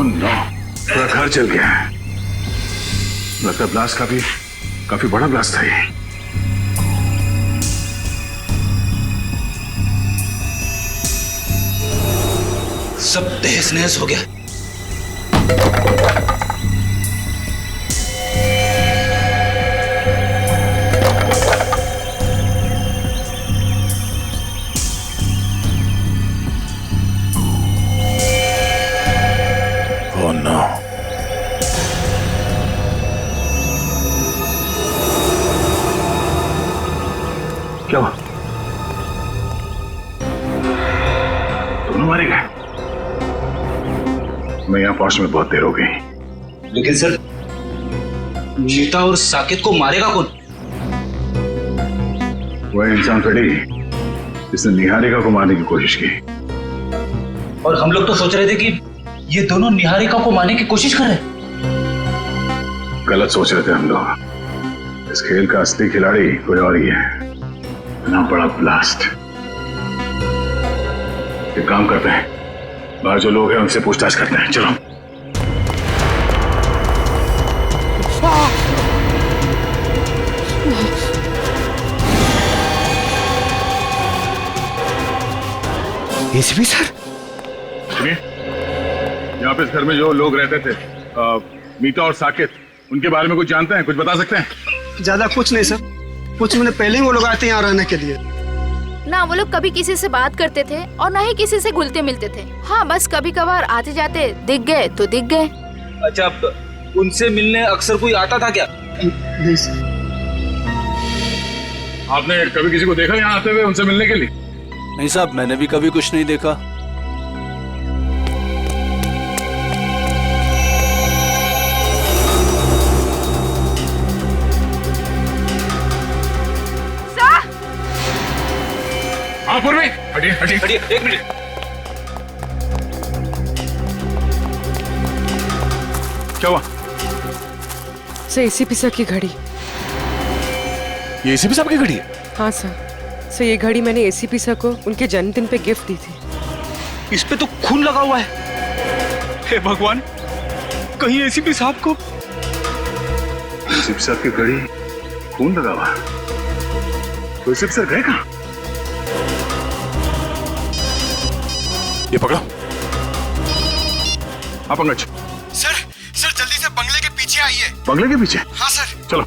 No, पूरा घर जल गया है। लगता है ब्लास्ट काफी बड़ा ब्लास्ट था ये। सब तहस नहस हो गया। Oh no. क्या हुआ? दोनों मारे गए। मैं यहाँ पहुंचने में बहुत देर हो गई। लेकिन सर, मीता और साकेत को मारेगा कौन? वह इंसान थोड़ी जिसने निहारिका को मारने की कोशिश की। और हम लोग तो सोच रहे थे कि ये दोनों निहारिका को मारने की कोशिश कर रहे हैं। गलत सोच रहे थे हम लोग। इस खेल का असली खिलाड़ी कोई और ही है। इतना बड़ा ब्लास्ट। एक काम करते हैं, बाहर जो लोग हैं उनसे पूछताछ करते हैं। चलो। एसीपी सर, सुनिए, यहाँ पे इस घर में जो लोग रहते थे, मीता और साकेत, उनके बारे में कुछ जानते हैं? कुछ बता सकते हैं? ज्यादा कुछ नहीं सर। कुछ महीने पहले ही वो लोग आए थे यहाँ रहने के लिए। ना वो लोग कभी किसी से बात करते थे और ना ही किसी से घुलते मिलते थे। हाँ, बस कभी कभार आते जाते दिख गए तो दिख गए। अच्छा, उनसे मिलने अक्सर कोई आता था क्या? नहीं सर। आपने कभी किसी को देखा यहाँ आते हुए उनसे मिलने के लिए? नहीं साहब, मैंने भी कभी कुछ नहीं देखा। हाँ पूर्वी, हटिए हटिए हटिए, एक मिनट। क्या हुआ? सर, एसीपी सर की घड़ी। ये एसीपी साहब की घड़ी है? हाँ सर, ये घड़ी मैंने एसीपी सर को उनके जन्मदिन पे गिफ्ट दी थी। इस पे तो खून लगा हुआ है। हे भगवान, कहीं एसीपी साहब को। एसीपी साहब की घड़ी, खून लगा हुआ। तो एसीपी सर गए कहाँ? ये पकड़ो। हाँ पंकज। सर जल्दी से बंगले के पीछे आइए। बंगले के पीछे? हाँ सर। चलो।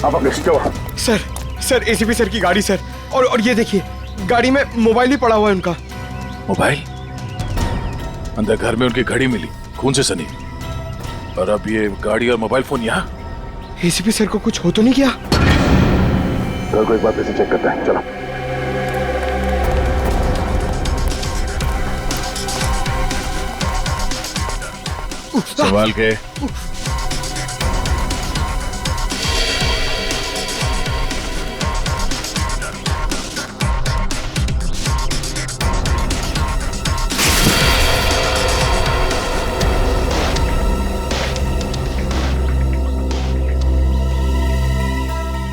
हाँ पंकज, क्या हुआ? सर एसीपी सर की गाड़ी सर। और ये देखिए, गाड़ी में मोबाइल भी पड़ा हुआ है उनका। मोबाइल? अंदर घर में उनकी घड़ी मिली, खून से सनी, और अब ये गाड़ी और मोबाइल फोन यहाँ। एसीपी सर को कुछ हो तो नहीं गया? घर को एक बार फिर से चेक करते हैं। चलो। संभाल के।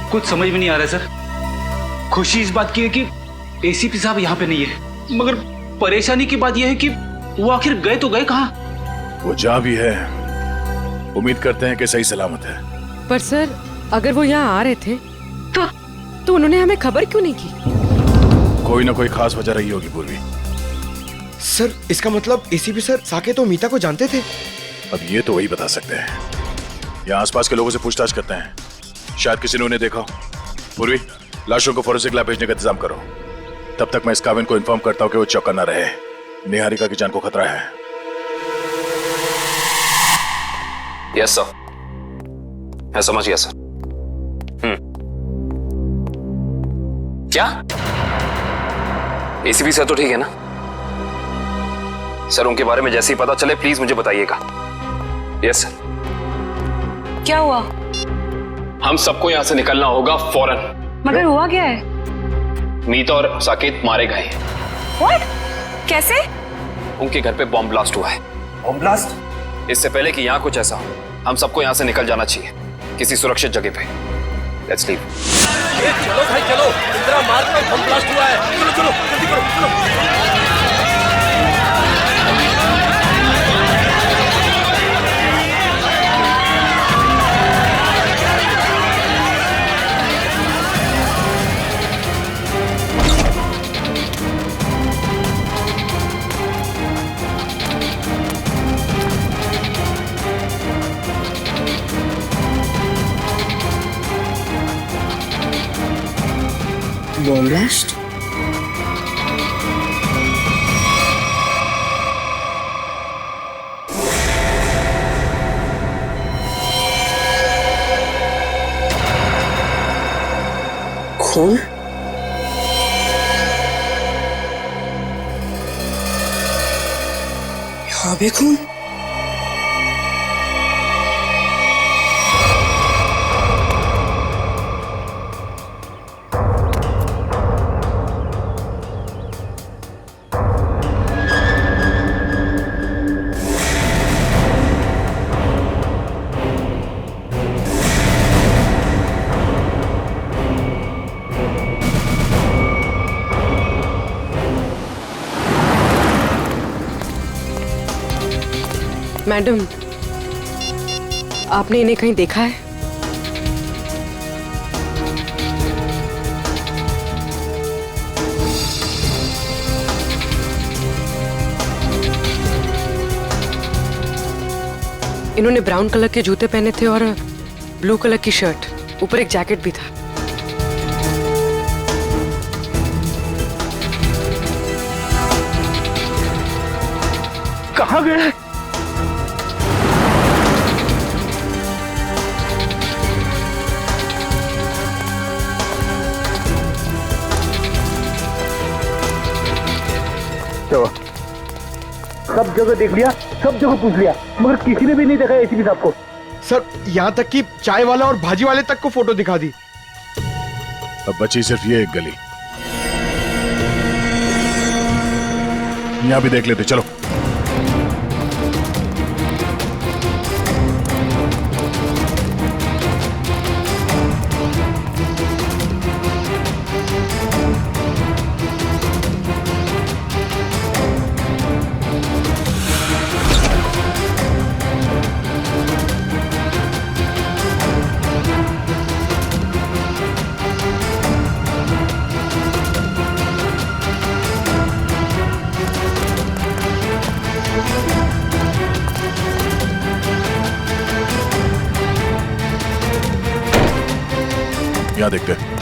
कुछ समझ में नहीं आ रहा है सर। खुशी इस बात की है कि एसीपी साहब यहाँ पे नहीं है, मगर परेशानी की बात यह है कि वो आखिर गए तो गए कहाँ? वो जहाँ भी है, उम्मीद करते हैं कि सही सलामत है। पर सर, अगर वो यहाँ आ रहे थे तो उन्होंने हमें खबर क्यों नहीं की? कोई ना कोई खास वजह रही होगी पूर्वी। सर, इसका मतलब एसीपी सर साकेत और मीता को जानते थे। अब ये तो वही बता सकते हैं। यहाँ आसपास के लोगों से पूछताछ करते हैं, शायद किसी ने उन्हें देखा हो। पूर्वी, लाशों को फोरेंसिक लैब भेजने का इंतजाम करो। तब तक मैं इस काविन को इन्फॉर्म करता हूँ कि वो चौकन्ना न रहे। निहारिका की जान को खतरा है। यस सर, मैं समझ गया सर। क्या एसीपी सर तो ठीक है ना? सर, उनके बारे में जैसे ही पता चले प्लीज मुझे बताइएगा। Yes sir. क्या हुआ? हम सबको यहां से निकलना होगा फौरन। मगर हुआ क्या है? मीता और साकेत मारे गए हैं। What? कैसे? उनके घर पे बॉम्ब ब्लास्ट हुआ है। Bomb blast? इससे पहले कि यहाँ कुछ ऐसा हो, हम सबको यहाँ से निकल जाना चाहिए, किसी सुरक्षित जगह पे। Let's leave. चलो भाई चलो, इंदिरा मार्ग में बम ब्लास्ट हुआ है। चलो चलो जल्दी करो चलो। Bomb blast? खून? यहाँ भी खून? मैडम, आपने इन्हें कहीं देखा है? इन्होंने ब्राउन कलर के जूते पहने थे और ब्लू कलर की शर्ट, ऊपर एक जैकेट भी था। कहाँ गए? सब जगह देख लिया, सब जगह पूछ लिया, मगर किसी ने भी नहीं देखा एसीपी साहब को। सर यहाँ तक कि चाय वाला और भाजी वाले तक को फोटो दिखा दी। अब बची सिर्फ ये एक गली, यहाँ भी देख लेते। चलो यहाँ देखते हैं।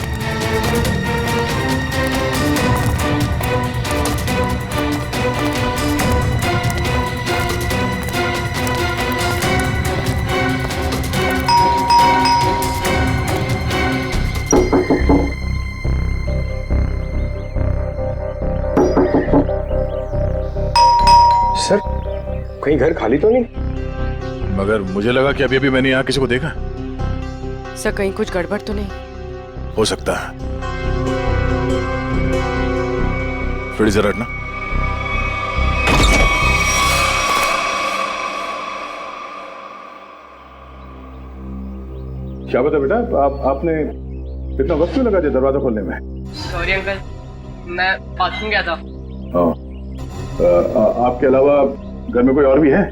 सर कहीं घर खाली तो नहीं? मगर मुझे लगा कि अभी अभी मैंने यहाँ किसी को देखा। सर कहीं कुछ गड़बड़ तो नहीं? हो सकता है। फिर जरा हटना। क्या बता बेटा, आपने इतना वक्त क्यों लगा दिया दरवाजा खोलने में? सॉरी अंकल, मैं बाथरूम गया था। हाँ, आपके अलावा घर में कोई और भी है?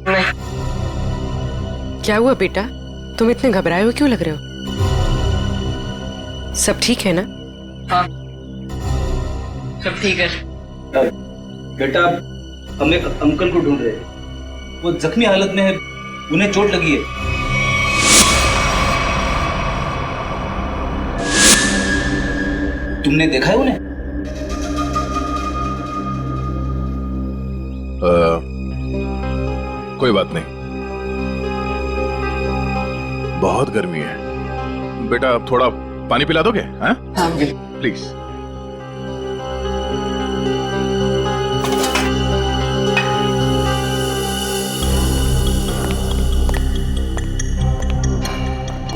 नहीं। क्या हुआ बेटा, तुम इतने घबराए हुए क्यों लग रहे हो? सब ठीक है ना? हाँ सब ठीक है। बेटा हम एक अंकल को ढूंढ रहे हैं, वो जख्मी हालत में है, उन्हें चोट लगी है। तुमने देखा है उन्हें? कोई बात नहीं, बहुत गर्मी है। बेटा अब थोड़ा पानी पिला दोगे? हाँ प्लीज।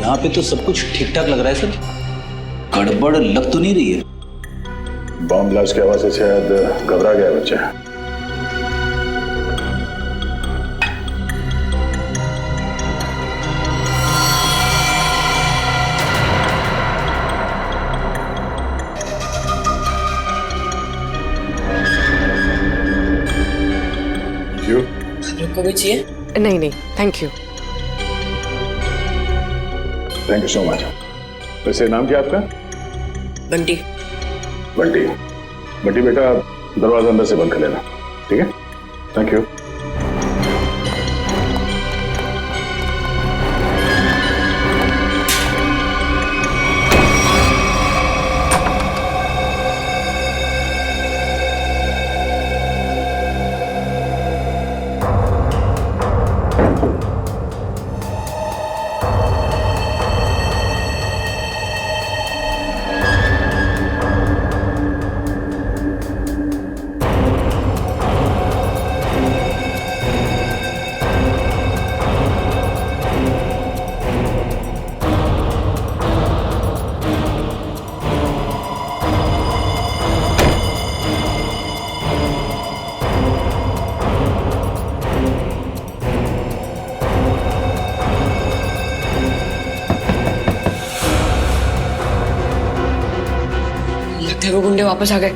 यहाँ पे तो सब कुछ ठीक ठाक लग रहा है सर, गड़बड़ लग तो नहीं रही है। बॉम्ब ब्लास्ट की आवाज से शायद घबरा गया बच्चा। आपको भी चाहिए? नहीं नहीं, thank you. Thank you so much. वैसे नाम क्या आपका? बंटी। बंटी। बंटी बेटा, दरवाजा अंदर से बंद कर लेना, ठीक है? Thank you. लगता है वो गुंडे वापस आ गए।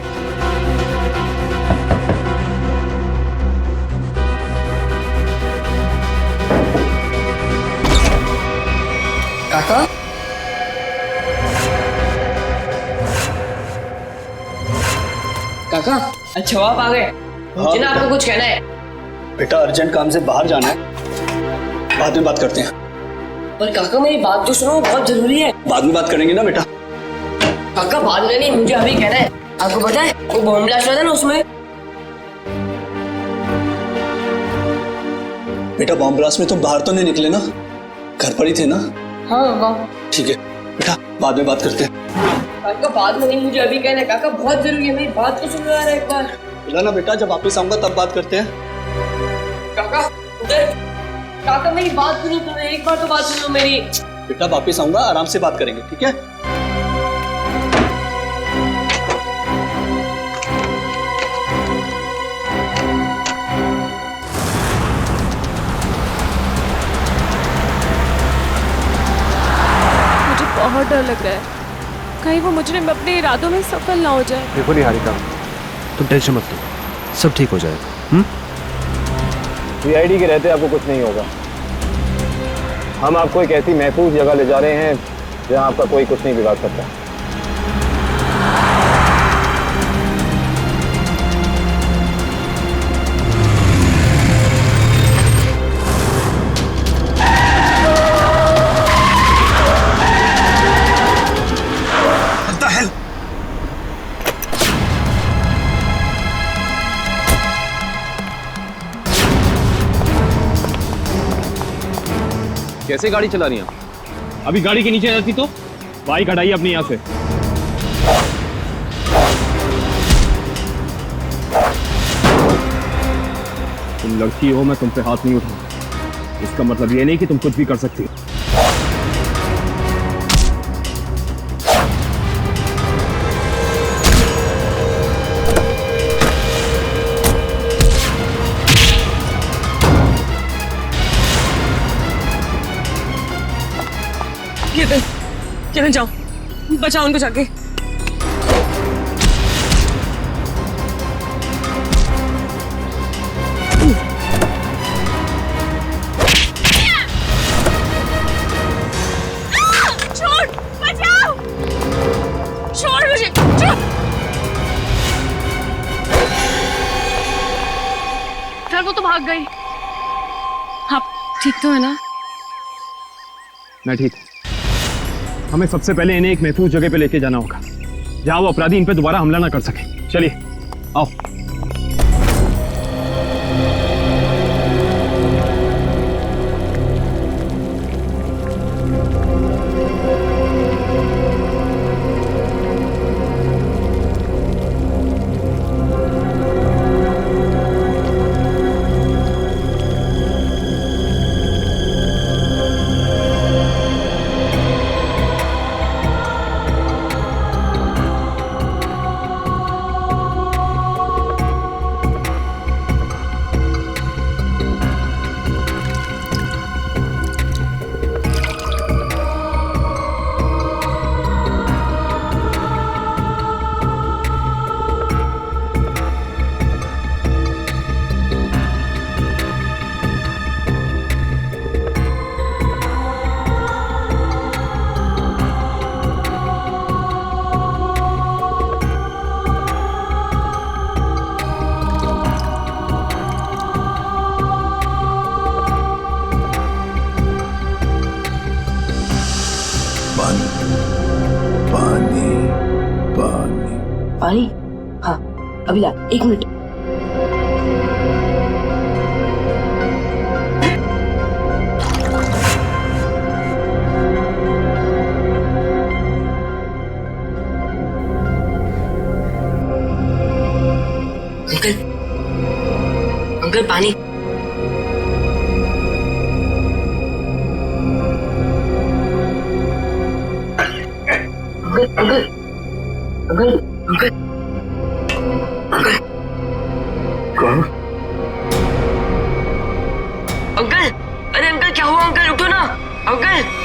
काका? काका, अच्छा आप आ गए। मुझे ना आपको कुछ कहना है। बेटा अर्जेंट काम से बाहर जाना है, बाद में बात करते हैं। पर काका मेरी बात तो सुनो, बहुत जरूरी है। बाद में बात करेंगे ना बेटा। काका बाद में नहीं, मुझे अभी कहना है। आपको पता है वो बॉम्ब ब्लास्ट हुआ था ना, उसमें बेटा बॉम्ब ब्लास्ट में तुम बाहर तो नहीं निकले ना, घर पर ही थे ना? हाँ। ठीक है बेटा, बाद में बात करते हैं। काका बाद में नहीं, मुझे अभी कहना है। काका बहुत जरूरी है, मेरी बात तो सुनो यार एक बार। बोला ना बेटा, जब वापिस आऊंगा तब बात करते हैं। काका उधर, काका मेरी बात सुनो, तुम्हें एक बार तो बात सुनो मेरी। बेटा वापिस आऊंगा, आराम से बात करेंगे, ठीक है? बहुत डर लग रहा है, कहीं वो मुजरिम अपने इरादों में सफल ना हो जाए। देखो निहारिका, तुम टेंशन मत लो, सब ठीक हो जाएगा। सीआईडी के रहते आपको कुछ नहीं होगा। हम आपको एक ऐसी महफूज जगह ले जा रहे हैं जहां आपका कोई कुछ नहीं बिगाड़ सकता। कैसे गाड़ी चला रही हैं? अभी गाड़ी के नीचे रहती तो बाइक हटाइए अपनी यहाँ से। तुम लड़की हो, मैं तुम पे हाथ नहीं उठाऊंगा। इसका मतलब ये नहीं कि तुम कुछ भी कर सकती हो। केविन जाओ, बचाओ उनको जाके। छोड़, बचाओ, छोड़ मुझे, सर वो तो भाग गई। आप ठीक तो है ना? मैं ठीक। हमें सबसे पहले इन्हें एक महफूज जगह पे लेके जाना होगा जहां वो अपराधी इन पे दोबारा हमला ना कर सके। चलिए आओ। हाँ अभी ला, 1 मिनट। अंकल, अंकल पानी। अंकल अंकल अंकल अंकल कौन? अंकल, अरे अंकल क्या हुआ? अंकल उठो ना अंकल।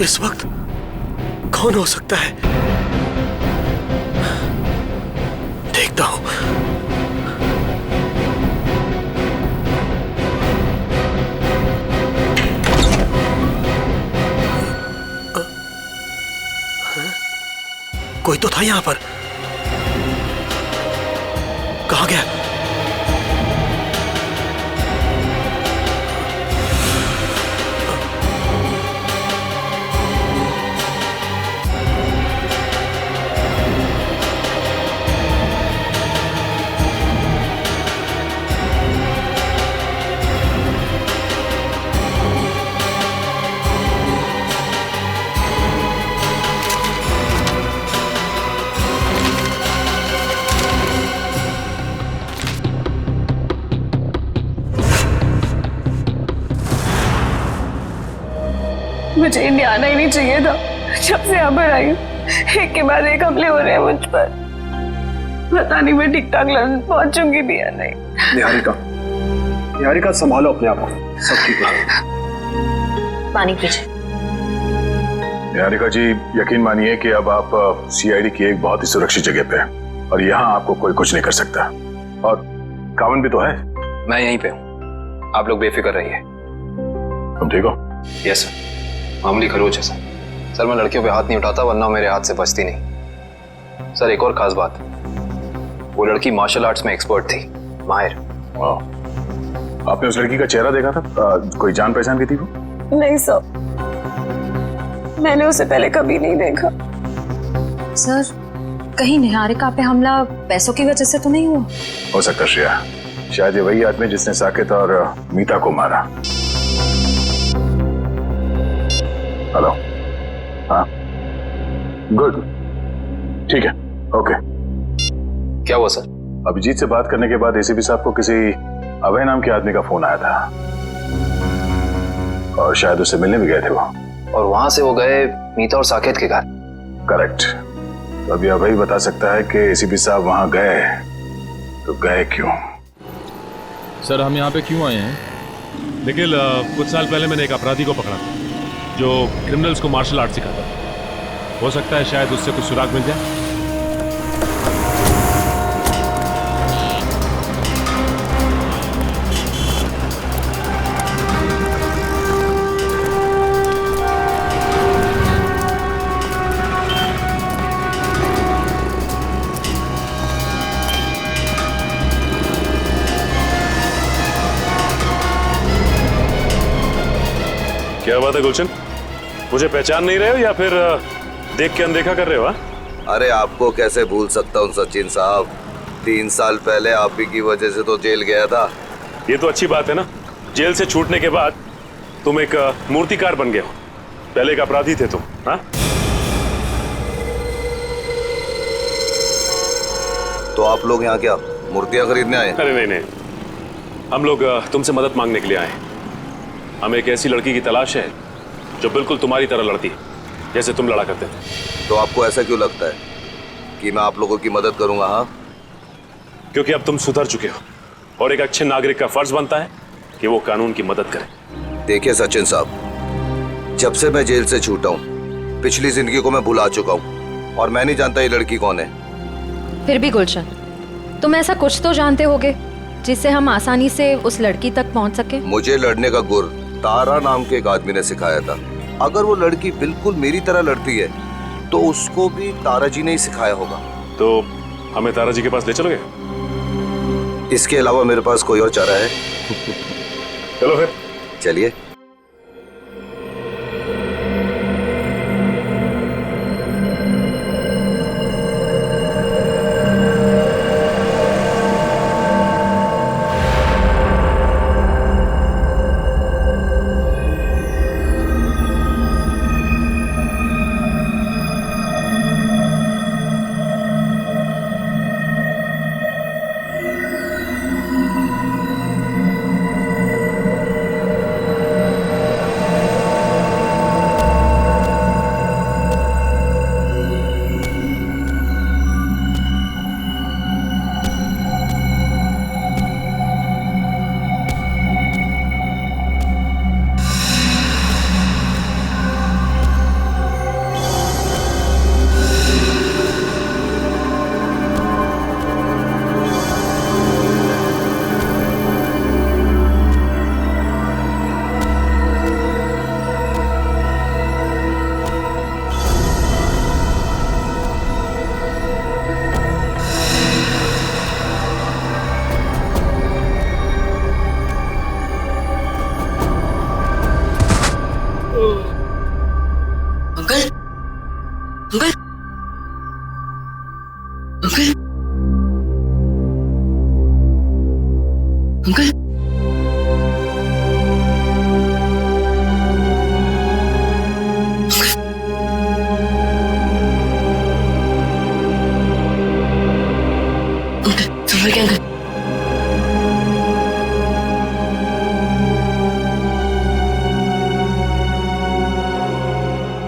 इस वक्त कौन हो सकता है? देखता हूं। कोई तो था यहां पर। कहां गया? मुझे इंडिया आना ही नहीं चाहिए था। जब से यहाँ पर आई हूँ एक के बाद एक हमले हो रहे हैं मुझ पर। पता नहीं मैं ठीक ठाक लंदन पहुंचूंगी भी या नहीं। निहारिका, निहारिका संभालो अपने आप को, सब ठीक है। पानी पीजिए। निहारिका जी, यकीन मानिए कि अब आप सीआईडी की एक बहुत ही सुरक्षित जगह पे हैं और यहाँ आपको कोई कुछ नहीं कर सकता। और कावन भी तो है। मैं यहीं पे हूँ, आप लोग बेफिक्र रहिए। तुम ठीक हो? यस सर, मामूली खरोच है सर। सर मैं लड़कियों पे हाथ नहीं उठाता वरना मेरे हाथ से बचती नहीं। सर एक और खास बात, वो लड़की मार्शल आर्ट्स में एक्सपर्ट थी, माहिर। आपने उस लड़की का चेहरा देखा था? कोई जान पहचान की थी वो? नहीं सर, मैंने उसे पहले कभी नहीं देखा। सर कहीं निहारिका पे हमला पैसों की वजह से तो नहीं हुआ? हो सकता श्रेया, शायद ये वही आदमी जिसने साकेत और मीता को मारा। हेलो, हाँ गुड, ठीक है, ओके। क्या हुआ सर? अभिजीत से बात करने के बाद एसीपी साहब को किसी अभय नाम के आदमी का फोन आया था और शायद उससे मिलने भी गए थे वो। और वहां से वो गए मीता और साकेत के घर? करेक्ट। तो अभी अभय बता सकता है कि एसीपी साहब वहां गए तो गए क्यों। सर हम यहाँ पे क्यों आए हैं? देखिए कुछ साल पहले मैंने एक अपराधी को पकड़ा था जो क्रिमिनल्स को मार्शल आर्ट सिखाता था। हो सकता है शायद उससे कुछ सुराग मिल जाए। क्या बात है गुलशन, मुझे पहचान नहीं रहे हो या फिर देख के अनदेखा कर रहे हो? अरे आपको कैसे भूल सकता हूँ सचिन साहब, 3 साल पहले आप ही की वजह से तो जेल गया था। ये तो अच्छी बात है ना, जेल से छूटने के बाद तुम एक मूर्तिकार बन गए हो। पहले एक अपराधी थे तुम। हाँ तो आप लोग यहाँ क्या मूर्तियाँ खरीदने आए? अरे नहीं नहीं, हम लोग तुमसे मदद मांगने के लिए आए। हमें एक ऐसी लड़की की तलाश है जो बिल्कुल तुम्हारी तरह लड़ती है जैसे तुम लड़ा करते थे। तो आपको ऐसा क्यों लगता है कि मैं आप लोगों की मदद करूंगा? हाँ, क्योंकि अब तुम सुधर चुके हो और एक अच्छे नागरिक का फर्ज बनता है कि वो कानून की मदद करे। देखिए सचिन साहब, जब से मैं जेल से छूटा हूँ पिछली जिंदगी को मैं भुला चुका हूँ और मैं नहीं जानता ये लड़की कौन है। फिर भी गुलशन, तुम ऐसा कुछ तो जानते होगे जिससे हम आसानी से उस लड़की तक पहुंच सके। मुझे लड़ने का गुर तारा नाम के एक आदमी ने सिखाया था। अगर वो लड़की बिल्कुल मेरी तरह लड़ती है तो उसको भी तारा जी ने ही सिखाया होगा। तो हमें तारा जी के पास ले चलोगे? इसके अलावा मेरे पास कोई और चारा है? चलो फिर। चलिए।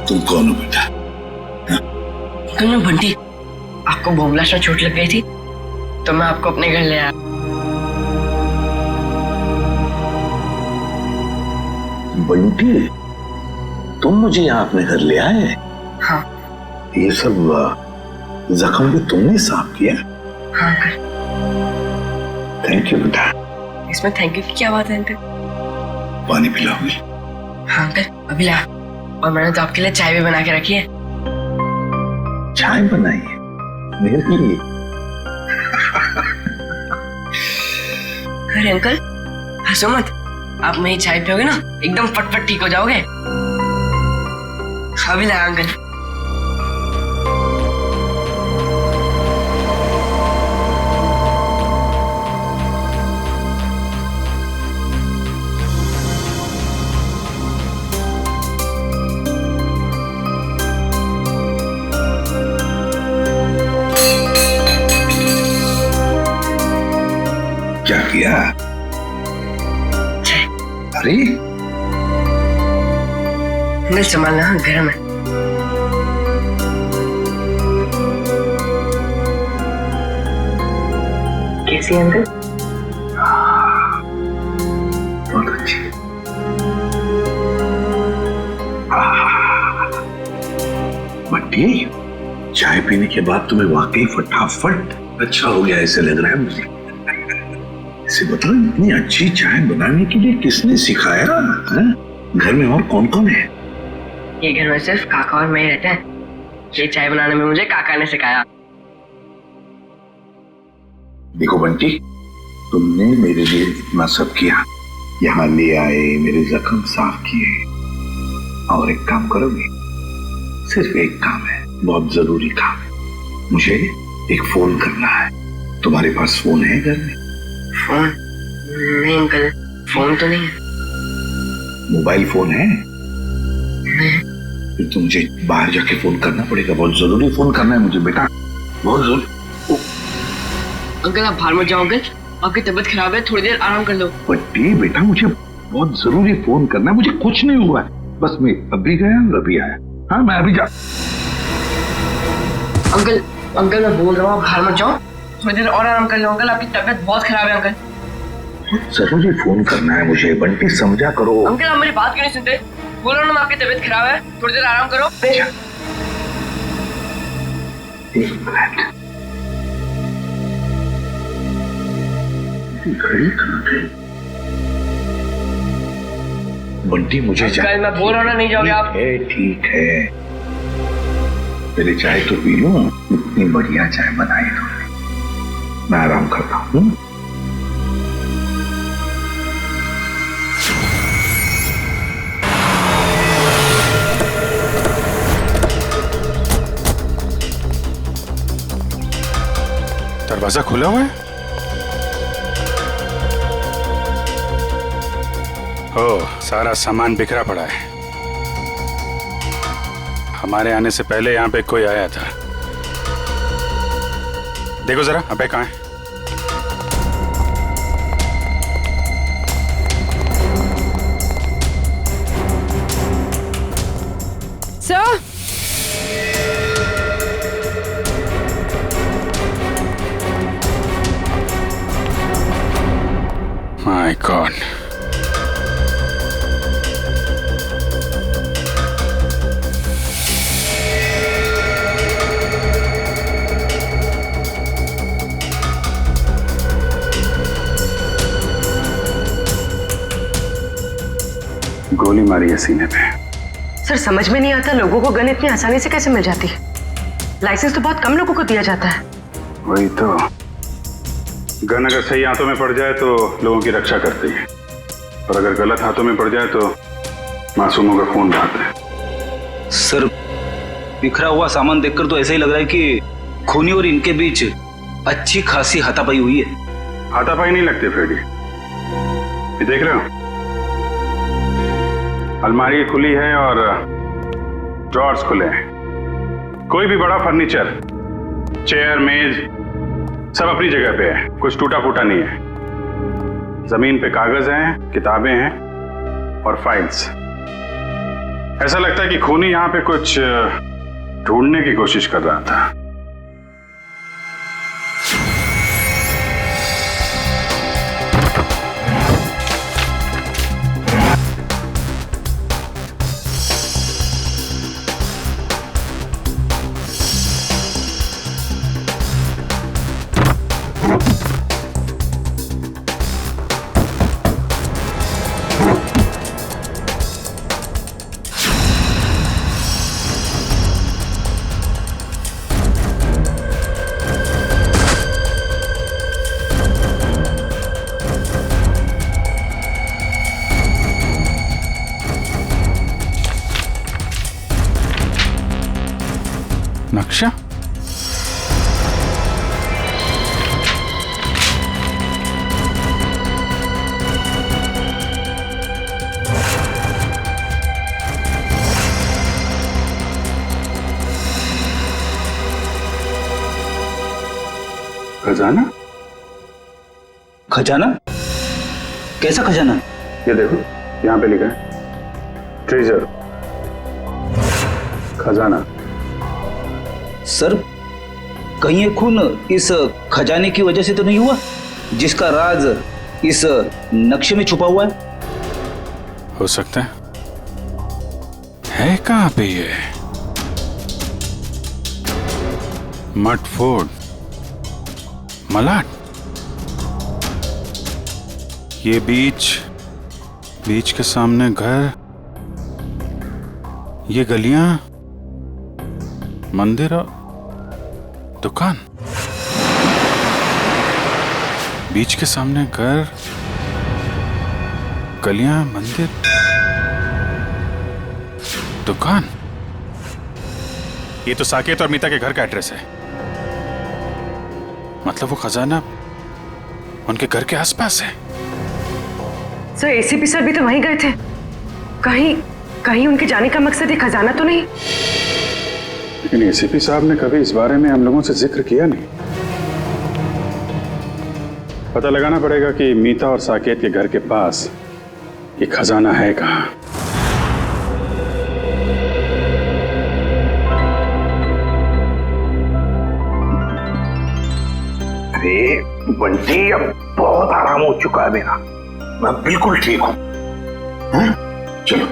तुम कौन हो बेटा? अंकल मैं बंटी, आपको बम ब्लास्ट में चोट लग गई थी तो मैं आपको अपने घर ले आया। बंटी, तुम मुझे यहाँ अपने घर ले आए? हाँ। ये सब जख्म भी तुमने साफ किया? हाँ अंकल। थैंक यू बेटा। इसमें थैंक यू की क्या बात है अंकल? पानी पिलाओगे? हाँ अंकल अभी ला। और मैंने तो आपके लिए चाय भी बना के रखी है। चाय बनाई है मेरे लिए? अरे अंकल हंसो मत, आप मेरी चाय पियोगे ना एकदम फटफट ठीक हो जाओगे। अभी ला अंकल। क्या किया? अरे अंकल संभालना गर्म है। कैसी है अंकल? बहुत अच्छी। बंटी, चाय पीने के बाद तुम्हें वाकई फटाफट अच्छा हो गया ऐसे लग रहा है मुझे। इसे बताओ, इतनी अच्छी चाय बनाने के लिए किसने सिखाया? घर में और कौन कौन है? ये घर में सिर्फ काका और मैं ही रहते हैं। ये चाय बनाने में मुझे काका ने सिखाया। देखो बंटी, तुमने मेरे लिए इतना सब किया, यहाँ ले आए, मेरे जख्म साफ किए, और एक काम करोगे? सिर्फ एक काम है, बहुत जरूरी काम है। मुझे एक फोन करना है। तुम्हारे पास फोन है घर में? फोन? नहीं अंकल, फोन तो नहीं है। मोबाइल फोन है? नहीं। फिर तो मुझे बाहर जाके फोन करना पड़ेगा। बहुत जरूरी फोन करना है मुझे बेटा, बहुत जरूरी। अंकल आप बाहर मत जाओ अंकल, आपकी तबीयत खराब है, थोड़ी देर आराम कर लो। बट्टी बेटा, मुझे बहुत जरूरी फोन करना है। मुझे कुछ नहीं हुआ है, बस मैं अभी गया और अभी आया। हाँ मैं अभी जा। अंकल अंकल मैं बोल रहा हूँ, आप बाहर मत जाओ, थोड़ी देर और आराम कर लो। अंकल आपकी तबीयत बहुत खराब है अंकल। जरूरी फोन करना है मुझे बंटी, समझा करो। अंकल आप मेरी बात क्यों नहीं सुनते? बोल रहा हूँ ना आपकी तबीयत खराब है, थोड़ी देर आराम करो। एक मिनट, घड़ी कहाँ गई? बंटी मुझे अंकल मैं बोल रहा हूँ ना, नहीं जाओगे आप? ठीक है, मेरी चाय तो पी लो, इतनी बढ़िया चाय बनाई तुमने। मैं आराम करता हूँ। दरवाजा खुला हुआ है? ओह, सारा सामान बिखरा पड़ा है। हमारे आने से पहले यहाँ पे कोई आया था। देखो जरा, अबे कहाँ है? Sir, my God. गोली मारी है सीने पे। सर समझ में नहीं आता लोगों को गन इतनी आसानी से कैसे मिल जाती है। लाइसेंस तो बहुत कम लोगों को दिया जाता है। वही तो, गन अगर सही हाथों में पड़ जाए तो लोगों की रक्षा करती है, और अगर गलत हाथों में पड़ जाए तो मासूमों का खून बहाता है। सर, बिखरा हुआ सामान देखकर तो ऐसा ही लग रहा है कि खूनी और इनके बीच अच्छी खासी हाथापाई हुई है। हाथापाई नहीं लगती फ्रेडी, ये देख रहे हो, अलमारी खुली है और ड्रॉर्स खुले हैं। कोई भी बड़ा फर्नीचर, चेयर, मेज, सब अपनी जगह पे है, कुछ टूटा फूटा नहीं है। जमीन पे कागज हैं, किताबें हैं और फाइल्स। ऐसा लगता है कि खूनी यहां पे कुछ ढूंढने की कोशिश कर रहा था। नक्शा? खजाना? खजाना? कैसा खजाना? ये देखो, यहां पे लिखा है ट्रेजर, खजाना। सर, कहीं ये खून इस खजाने की वजह से तो नहीं हुआ जिसका राज इस नक्शे में छुपा हुआ है? हो सकता है कहां पे ये? मट फोर्ड, मलाड, ये बीच के सामने घर, ये गलियां, मंदिर और दुकान। बीच के सामने घर, गलियां, मंदिर, दुकान। ये तो साकेत और मीता के घर का एड्रेस है। मतलब वो खजाना उनके घर के आसपास है। सर, एसीपी सर भी तो वहीं गए थे। कहीं उनके जाने का मकसद ये खजाना तो नहीं? लेकिन एसीपी साहब ने कभी इस बारे में हम लोगों से जिक्र किया नहीं। पता लगाना पड़ेगा कि मीता और साकेत के घर के पास ये खजाना है कहां। अरे बंटी, अब बहुत आराम हो चुका है मेरा, मैं बिल्कुल ठीक हूँ। चलो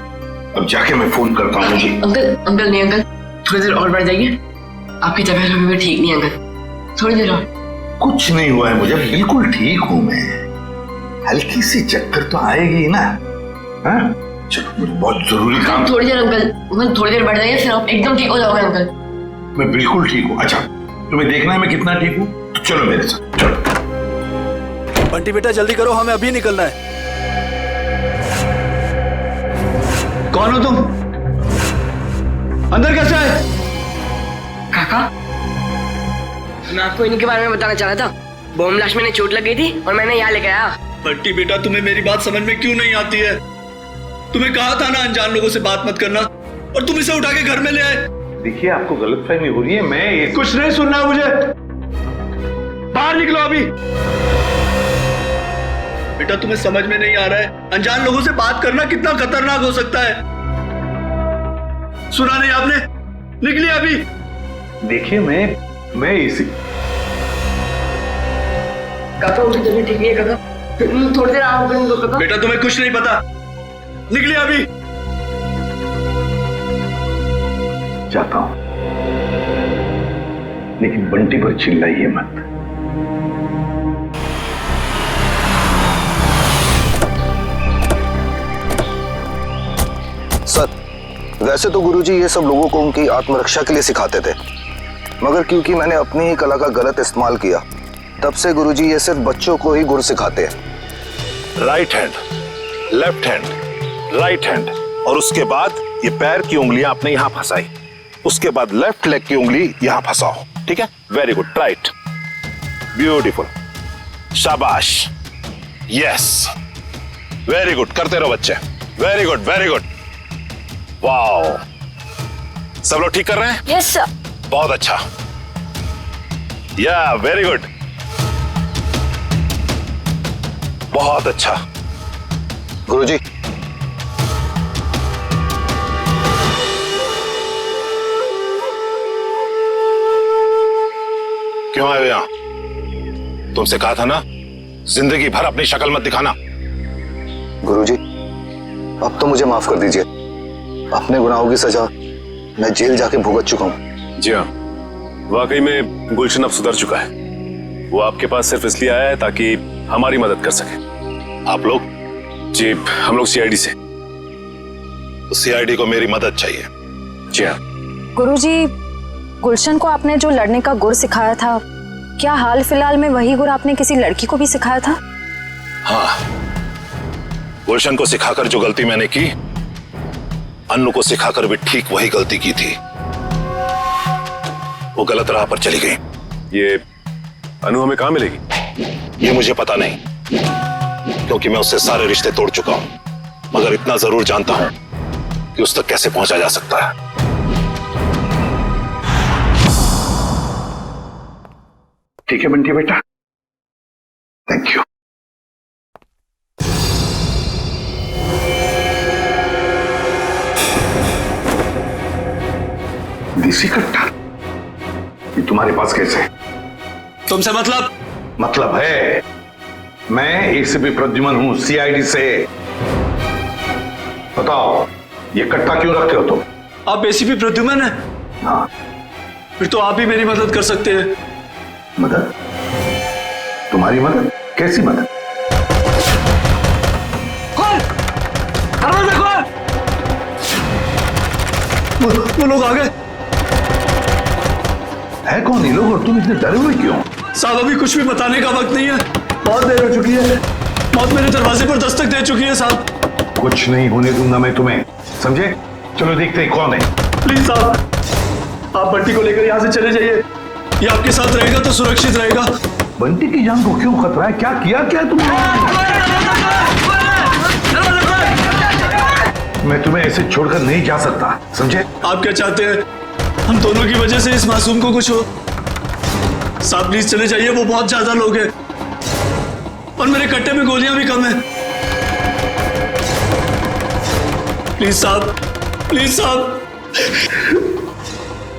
अब जाके मैं फोन करता हूँ मुझे। अंकल नहीं अंकल, थोड़ी देर और बढ़ जाइए। आपकी तबीयत अभी भी ठीक नहीं है अंकल, थोड़ी देर और। कुछ नहीं हुआ है मुझे, बिल्कुल ठीक हूँ मैं। हल्की सी चक्कर तो आएगी ना। चलो मुझे बहुत जरूरी काम। थोड़ी देर अंकल, थोड़ी देर बढ़ जाइए, फिर आप एकदम ठीक हो जाओगे अंकल। मैं बिल्कुल ठीक हूँ। अच्छा तुम्हें देखना है मैं कितना ठीक हूँ, तो चलो मेरे साथ चलो। बंटी बेटा जल्दी करो, हमें अभी निकलना है। कौन हो तुम? अंदर कैसे आए? काका, मैं आपको इन्हीं के बारे में बताना चाह रहा था। बॉम्ब ब्लास्ट में इन्हें चोट लग गई थी और मैंने यहाँ लेके आया। बंटी बेटा तुम्हें मेरी बात समझ में क्यों नहीं आती है? तुम्हें कहा था ना अनजान लोगों से बात मत करना, और तुम इसे उठा के घर में ले आए। देखिए आपको गलतफहमी हो रही है, मैं कुछ नहीं सुनना मुझे, बाहर निकलो अभी। बेटा तुम्हें समझ में नहीं आ रहा है, अनजान लोगों से बात करना कितना खतरनाक हो सकता है। सुना नहीं आपने? निकलिए अभी। देखिए मैं इसी काका उनकी तबीयत ठीक नहीं है काका, थोड़ी देर आराम करने दो काका। बेटा तुम्हें कुछ नहीं पता, निकलिए अभी। जाता हूं, लेकिन बंटी पर चिल्लाइए मत। सर, वैसे तो गुरुजी ये सब लोगों को उनकी आत्मरक्षा के लिए सिखाते थे, मगर क्योंकि मैंने अपनी ही कला का गलत इस्तेमाल किया, तब से गुरुजी ये सिर्फ बच्चों को ही गुर सिखाते हैं। Right hand, left hand, right hand, और उसके बाद ये पैर की उंगलियां आपने यहां फंसाई, उसके बाद लेफ्ट लेग की उंगली यहां फंसाओ, ठीक है? वेरी गुड, राइट, ब्यूटीफुल, शाबाश, यस, वेरी गुड, करते रहो बच्चे, very good, very good, wow, सब लोग ठीक कर रहे हैं? Yes sir. बहुत अच्छा, या वेरी गुड, बहुत अच्छा। गुरुजी, क्यों आए हो यहां? तुमसे कहा था ना जिंदगी भर अपनी शक्ल मत दिखाना। गुरुजी, अब तो मुझे माफ कर दीजिए, अपने गुनाहों की सजा मैं जेल जाके भुगत चुका हूं। जी हाँ, वाकई में गुलशन अब सुधर चुका है। वो आपके पास सिर्फ इसलिए आया है ताकि हमारी मदद कर सके। आप लोग? जी, हम लोग सीआईडी से। तो सीआईडी को मेरी मदद चाहिए। जी हाँ। गुरुजी, गुलशन को आपने जो लड़ने का गुर सिखाया था, क्या हाल फिलहाल में वही गुर आपने किसी लड़की को भी सिखाया था? हाँ, गुलशन को सिखाकर जो गलती मैंने की, अन्नू को सिखाकर भी ठीक वही गलती की थी। वो गलत राह पर चली गई। ये अनु हमें कहां मिलेगी? ये मुझे पता नहीं, क्योंकि मैं उससे सारे रिश्ते तोड़ चुका हूं, मगर इतना जरूर जानता हूं कि उस तक कैसे पहुंचा जा सकता है। ठीक है बंटी बेटा, थैंक यू। देसी कट्टा ये तुम्हारे पास कैसे? तुमसे मतलब है, मैं एसीपी प्रद्युमन हूं, सीआईडी से। बताओ ये कट्टा क्यों रखते हो तुम? आप एसीपी प्रद्युमन हैं? हाँ। फिर तो आप ही मेरी मदद कर सकते हैं। मदद? तुम्हारी मदद? कैसी मदद? कौन? दरवाजा खोल! वो लोग आ गए। है कौन ये लोग और तुम इतने डरे हुए क्यों? साहब अभी कुछ भी बताने का वक्त नहीं है, बहुत देर हो चुकी है, मौत मेरे दरवाजे पर दस्तक दे चुकी है साहब। कुछ नहीं होने दूंगा मैं तुम्हें, समझे? चलो देखते हैं कौन है। प्लीज साहब, आप बंटी को लेकर यहाँ से चले जाइए, ये आपके साथ रहेगा तो सुरक्षित रहेगा। बंटी की जान को क्यों खतरा है? क्या किया क्या तुमने? मैं तुम्हें ऐसे छोड़कर नहीं जा सकता, समझे? आप क्या चाहते हैं? हम दोनों की वजह से इस मासूम को कुछ हो? साहब प्लीज चले जाइए, वो बहुत ज्यादा लोग हैं और मेरे कट्टे में गोलियां भी कम हैं। प्लीज साहब, प्लीज साहब,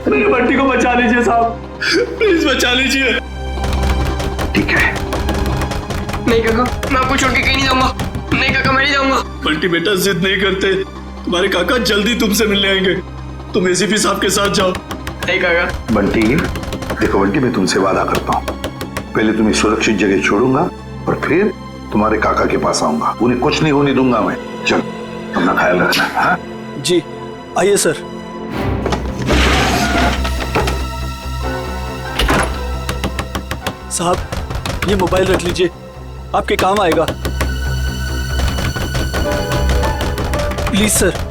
मेरे बंटी को बचा लीजिए साहब, प्लीज बचा लीजिए। ठीक है। नहीं काका, मैं आपको छोड़ के कहीं नहीं जाऊंगा। नहीं काका, मैं नहीं जाऊंगा। बंटी बेटा जिद नहीं करते, तुम्हारे काका जल्दी तुमसे मिलने आएंगे, तुम एसीपी साहब के साथ जाओ। नहीं काका। बंटी देखो बंटी, मैं तुमसे वादा करता हूँ, पहले तुम्हें सुरक्षित जगह छोड़ूंगा और फिर तुम्हारे काका के पास आऊंगा, उन्हें कुछ नहीं होने दूंगा मैं। चल अपना ख्याल रखना। हाँ जी, आइए सर। साहब ये मोबाइल रख लीजिए, आपके काम आएगा। Please sir.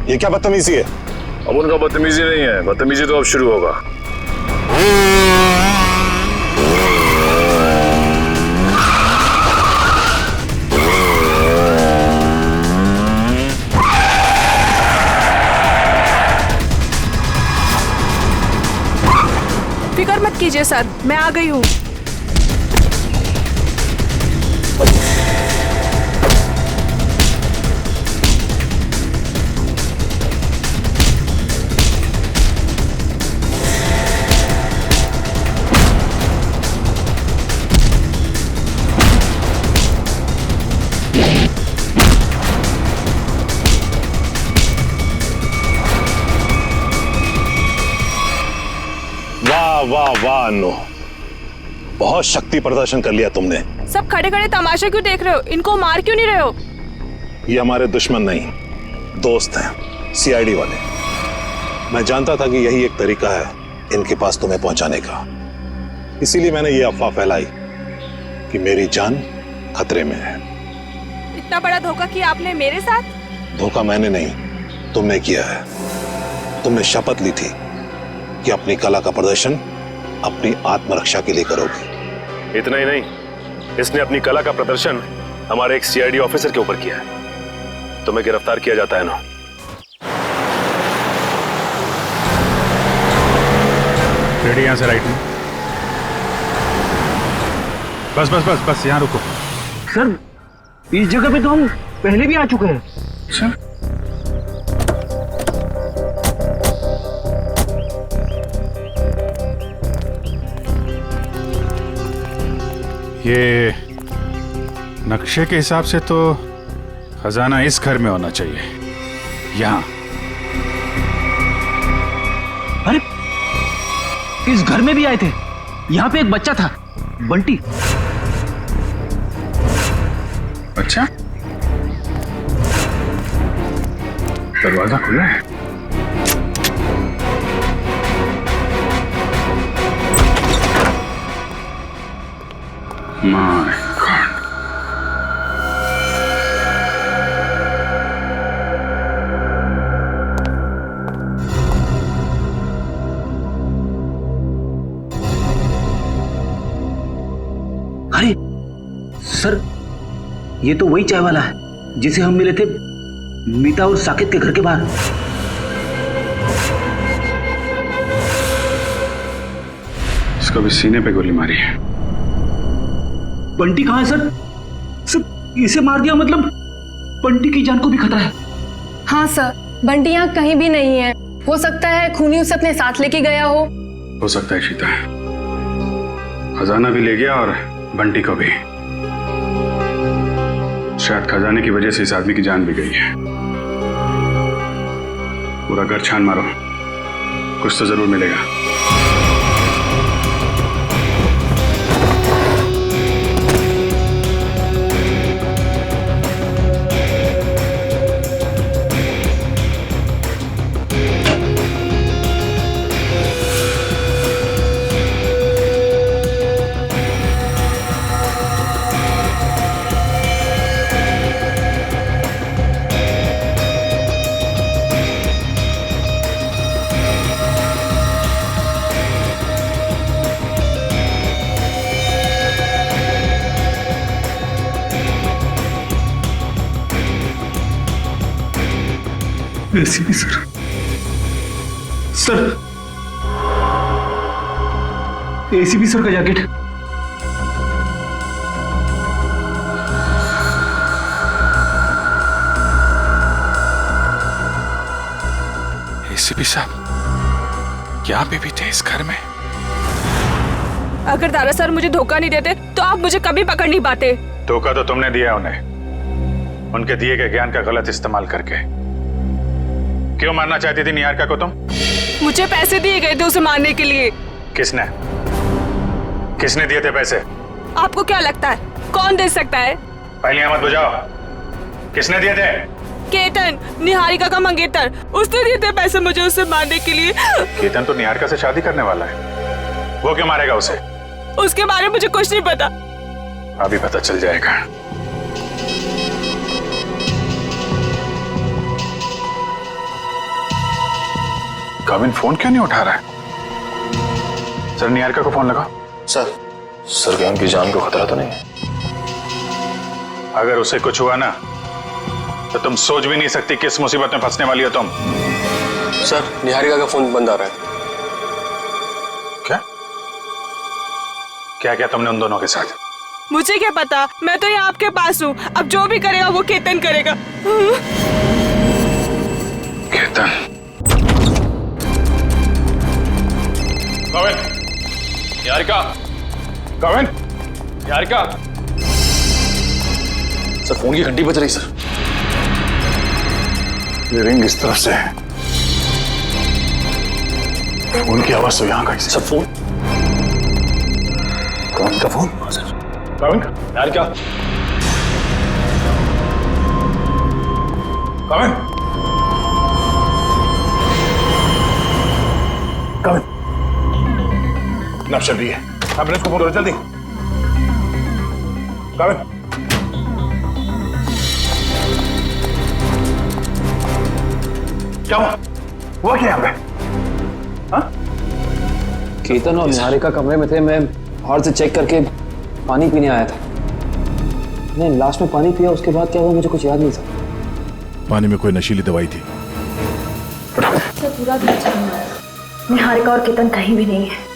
ये क्या बदतमीजी है? अब उनका बदतमीजी नहीं है, बदतमीजी तो अब शुरू होगा। फिक्र मत कीजिए सर, मैं आ गई हूँ। वाह वाह अन्नू, बहुत शक्ति प्रदर्शन कर लिया तुमने। सब खड़े खड़े तमाशा क्यों देख रहे हो? इनको मार क्यों नहीं रहे हो? ये हमारे दुश्मन नहीं, दोस्त हैं, सीआईडी वाले। मैं जानता था कि यही एक तरीका है इनके पास तुम्हें पहुंचाने का, इसीलिए मैंने ये अफवाह फैलाई कि मेरी जान खतरे में है। इतना बड़ा धोखा किया आपने मेरे साथ? धोखा मैंने नहीं, तुमने किया है। तुमने शपथ ली थी कि अपनी कला का प्रदर्शन अपनी आत्मरक्षा के लिए करोगी। इतना ही नहीं, इसने अपनी कला का प्रदर्शन हमारे एक सीआईडी ऑफिसर के ऊपर किया है। तुम्हें गिरफ्तार किया जाता है ना। रेडी, यहां से राइट में। बस बस बस बस, यहां रुको। सर इस जगह पे तो हम पहले भी आ चुके हैं। अच्छा, ये नक्शे के हिसाब से तो खजाना इस घर में होना चाहिए, यहां। अरे इस घर में भी आए थे। यहाँ पे एक बच्चा था, बंटी। अच्छा, दरवाजा खुला है। My God. अरे सर, ये तो वही चाय वाला है जिसे हम मिले थे मीता और साकिब के घर के बाहर। इसको भी सीने पे गोली मारी है। बंटी कहाँ है सर? सर इसे मार दिया मतलब बंटी की जान को भी खतरा है। हाँ सर, बंटी यहाँ कहीं भी नहीं है। हो सकता है खूनी उसे अपने साथ लेके गया हो सकता है शीता, खजाना भी ले गया और बंटी को भी। शायद खजाने की वजह से इस आदमी की जान भी गई है। पूरा घर छान मारो, कुछ तो जरूर मिलेगा। ACP sir, sir ACP sir का जैकेट। एसीपी साहब क्या पे भी थे इस घर में? अगर दारा सर मुझे धोखा नहीं देते तो आप मुझे कभी पकड़ नहीं पाते। धोखा तो तुमने दिया उन्हें, उनके दिए गए ज्ञान का गलत इस्तेमाल करके। क्यों मारना चाहती थी निहारिका को तुम? मुझे पैसे दिए गए थे उसे मारने के लिए। किसने किसने दिए थे पैसे? आपको क्या लगता है कौन दे सकता है? पहले मत बुझाओ, किसने दिए थे? केतन, निहारिका का मंगेतर, उसने दिए थे पैसे मुझे उसे मारने के लिए। केतन तो निहारिका से शादी करने वाला है, वो क्यों मारेगा उसे? उसके बारे में मुझे कुछ नहीं पता। अभी पता चल जाएगा। काविन फोन क्यों नहीं उठा रहा है? सर निहारिका को फोन लगाओ। सर क्या उनकी जान को खतरा तो नहीं है? अगर उसे कुछ हुआ ना तो तुम सोच भी नहीं सकती किस मुसीबत में फंसने वाली हो तुम। सर निहारिका का फोन बंद आ रहा है। क्या क्या क्या तुमने उन दोनों के साथ? मुझे क्या पता, मैं तो यहाँ आपके पास हूँ। अब जो भी करेगा वो केतन करेगा। केतन। काविन, निहारिका, काविन, निहारिका। सर फोन की घंटी बज रही सर। ये रिंग इस तरफ से है, फोन की आवाज तो यहाँ का ही। सर फोन, कौन का फोन? सर काविन, निहारिका, काविन, काविन, नब चल रही है, एम्बुलेंस को फोन करो जल्दी। काविन, क्या हुआ क्या यहाँ पे? हाँ? केतन और निहारिका कमरे में थे, मैं बाहर से चेक करके पानी पीने आया था। नहीं, लास्ट में पानी पिया, उसके बाद क्या हुआ मुझे कुछ याद नहीं सर। पानी में कोई नशीली दवाई थी। सर पूरा दिन छाना, निहारिका और केतन कहीं भी नहीं है।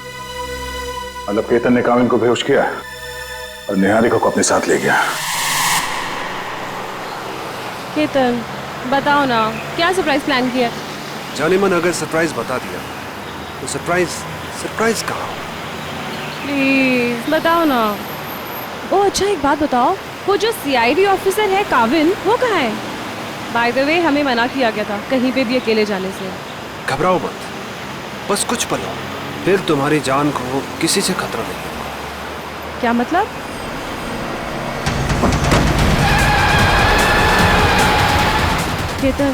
मतलब केतन ने काविन को बेहोश किया और निहारिका को अपने साथ ले गया। केतन बताओ ना, क्या सरप्राइज प्लान किया? जाने मन अगर सरप्राइज बता दिया तो सरप्राइज कहाँ? प्लीज बताओ ना। ओ अच्छा एक बात बताओ, वो जो सीआईडी ऑफिसर है काविन, वो कहाँ है? बाय द वे हमें मना किया गया था कहीं पे भी अकेले जाने से। घबराओ मत, बस कुछ पल और, फिर तुम्हारी जान को किसी से खतरा नहीं होगा। क्या मतलब? केतन,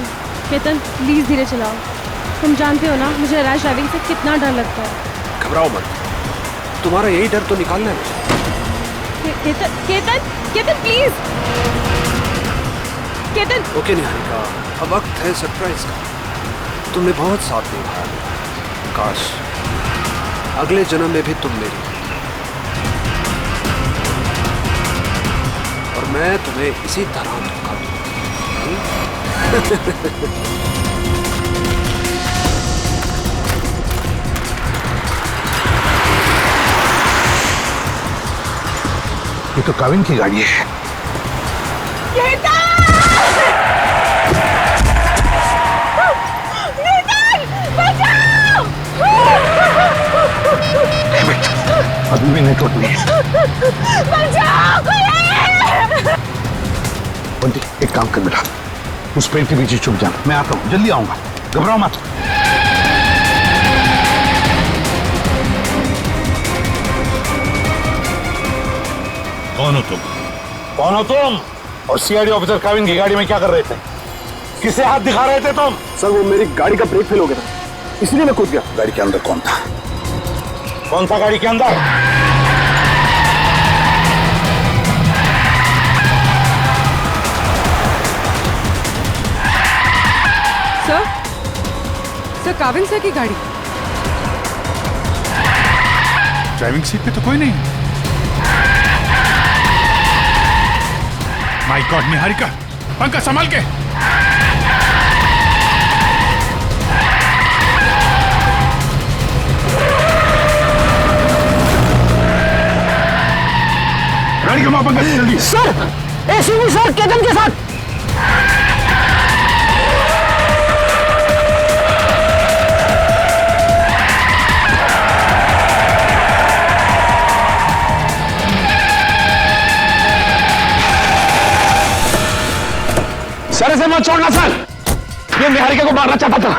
केतन प्लीज धीरे चलाओ। तुम जानते हो ना मुझे रैश ड्राइविंग से कितना डर लगता है। घबराओ मत, तुम्हारा यही डर तो निकालना है। केतन, केतन, केतन प्लीज। केतन। ओके निहारिका, अब वक्त है सरप्राइज का। तुमने बहुत साथ निभाया, काश अगले जन्म में भी तुम मेरी और मैं तुम्हें इसी तरह धोखा दूं। ये तो काविन की गाड़ी है। अभी भी नेटवर्क नहीं है। बंटी एक काम कर बेटा, उस पेड़ के पीछे छुप जाना, मैं आता हूँ, जल्दी आऊंगा, घबराओ मत। कौन हो तुम? कौन हो तुम? और सीआईडी ऑफिसर काविन की गाड़ी में क्या कर रहे थे? किसे हाथ दिखा रहे थे तुम? सर वो मेरी गाड़ी का ब्रेक फेल हो गया था, इसलिए मैं कूद गया। गाड़ी के अंदर कौन था? कौन था गाड़ी के अंदर? सर काविन सर की गाड़ी। ड्राइविंग सीट पे तो कोई नहीं। माय गॉड निहारिका, पंखा संभाल के। जमा पंकज जल्दी। सर एसीपी सर केतन के साथ। सर इसे मत छोड़ना सर, ये निहारिका को मारना चाहता था।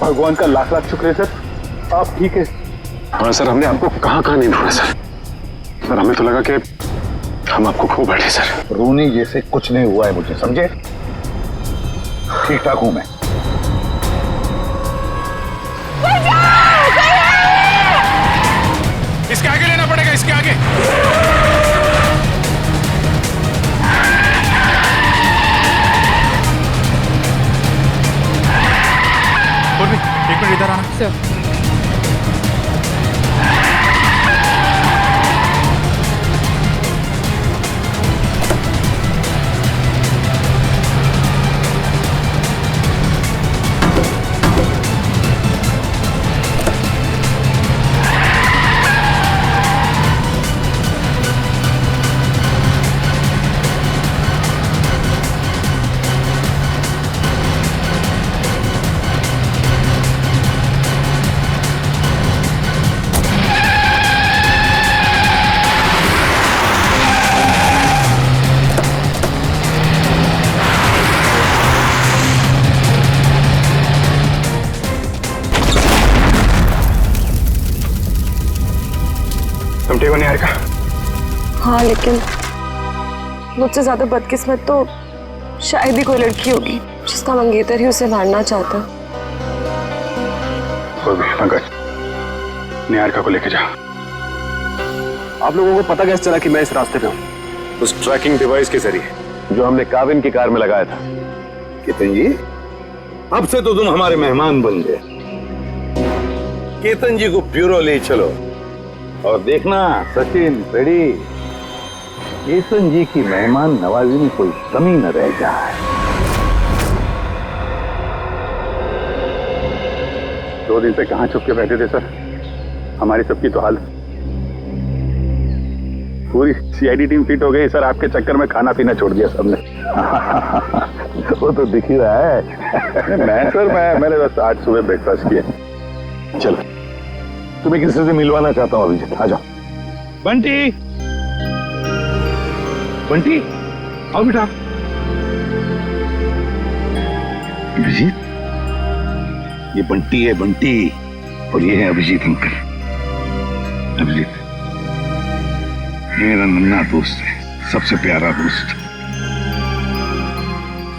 भगवान का लाख लाख शुक्र है सर, आप ठीक है। हाँ सर, हमने आपको कहाँ नहीं ढूंढा सर। सर हमें तो लगा कि हम आपको खो बैठे सर। रोनी जैसे कुछ नहीं हुआ है मुझे, समझे? ठीक ठाक हूं मैं। इसके आगे लेना पड़ेगा, इसके आगे। एक मिनट इधर आना सर। निहारिका। हाँ लेकिन मुझसे ज्यादा बदकिस्मत तो शायद ही कोई लड़की होगी जिसका मंगेतर ही उसे मारना चाहता। पंकज, निहारिका को लेके जा। आप लोगों को पता कैसे चला कि मैं इस रास्ते पे हूँ? उस ट्रैकिंग डिवाइस के जरिए जो हमने काविन की कार में लगाया था। केतन जी, अब से तो तुम हमारे मेहमान बन गए। केतन जी को ब्यूरो ले चलो और देखना सचिन पेड़ी, केतन जी की मेहमान नवाजी में कोई कमी न रह जाए। 2 दिन से कहां छुप के बैठे थे सर? हमारी सबकी तो हाल, पूरी सीआईडी टीम फिट हो गई सर। आपके चक्कर में खाना पीना छोड़ दिया सबने। वो तो दिख ही रहा है। मैंने बस आज सुबह ब्रेकफास्ट किया। चलो, तुम्हें किसी से मिलवाना चाहता हूं अभिजीत, आ जाओ। बंटी, बंटी आओ बेटा। अभिजीत, ये बंटी है, बंटी, और ये है अभिजीत अंकल। अभिजीत ये मेरा नन्हा दोस्त है, सबसे प्यारा दोस्त।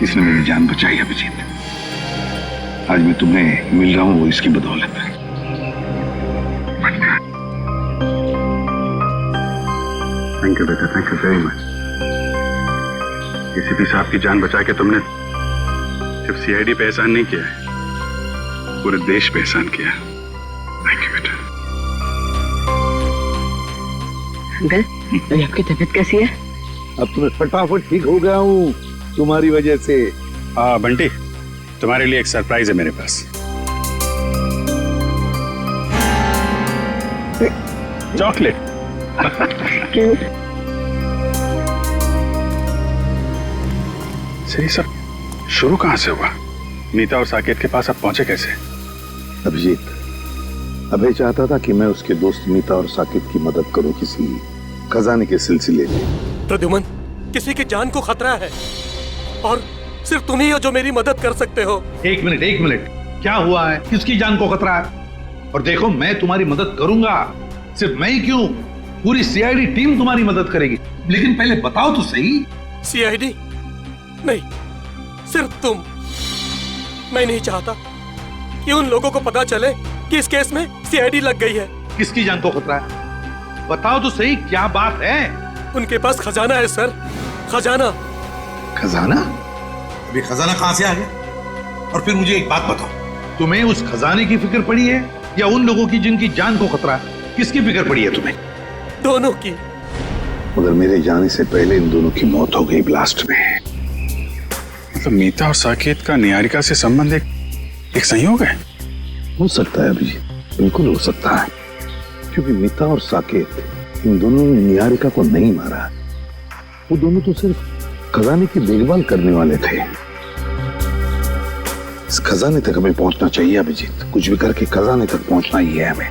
इसने मेरी जान बचाई अभिजीत। आज मैं तुम्हें मिल रहा हूं वो इसकी बदौलत है। थैंक यू बेटा, thank you very much. ACP साहब की जान बचा के तुमने सिर्फ सीआईडी पे एहसान नहीं किया है, पूरे देश पे एहसान किया। थैंक यू बेटा। अंकल, आपकी तबीयत कैसी है? अब तो मैं फटाफट ठीक हो गया हूँ तुम्हारी वजह से। बंटी, तुम्हारे लिए एक सरप्राइज है मेरे पास। चॉकलेट। सही सब शुरू कहां से हुआ? मीता और साकेत के पास अब पहुंचे कैसे? अभिजीत, अभय चाहता था कि मैं उसके दोस्त मीता और साकेत की मदद करूं किसी खजाने के सिलसिले में। प्रद्युमन, किसी की जान को खतरा है और सिर्फ तुम ही हो जो मेरी मदद कर सकते हो। एक मिनट, क्या हुआ है? किसकी जान को खतरा है? और देखो, मैं तुम्हारी मदद करूंगा। सिर्फ मैं ही क्यों, पूरी सीआईडी टीम तुम्हारी मदद करेगी। लेकिन पहले बताओ तो सही। सीआईडी नहीं, सिर्फ तुम। मैं नहीं चाहता कि उन लोगों को पता चले कि इस केस में सीआईडी लग गई है। किसकी जान को खतरा है? बताओ तो सही, क्या बात है? उनके पास खजाना है सर, खजाना। खजाना? अभी खजाना कहां से आ गया? और फिर मुझे एक बात बताओ, तुम्हें उस खजाने की फिक्र पड़ी है या उन लोगों की जिनकी जान को खतरा है? किसकी फिक्र पड़ी है तुम्हें? दोनों की। मगर मेरे जाने से पहले इन दोनों की मौत हो गई ब्लास्ट में। मतलब मीता और साकेत का निहारिका से संबंध एक संयोग है? हो सकता है अभिजीत, बिल्कुल हो सकता है, क्योंकि मीता और साकेत इन दोनों ने निहारिका को नहीं मारा। वो दोनों तो सिर्फ खजाने की देखभाल करने वाले थे। इस खजाने तक हमें पहुंचना चाहिए अभिजीत, कुछ भी करके खजाने तक पहुंचना ही है हमें।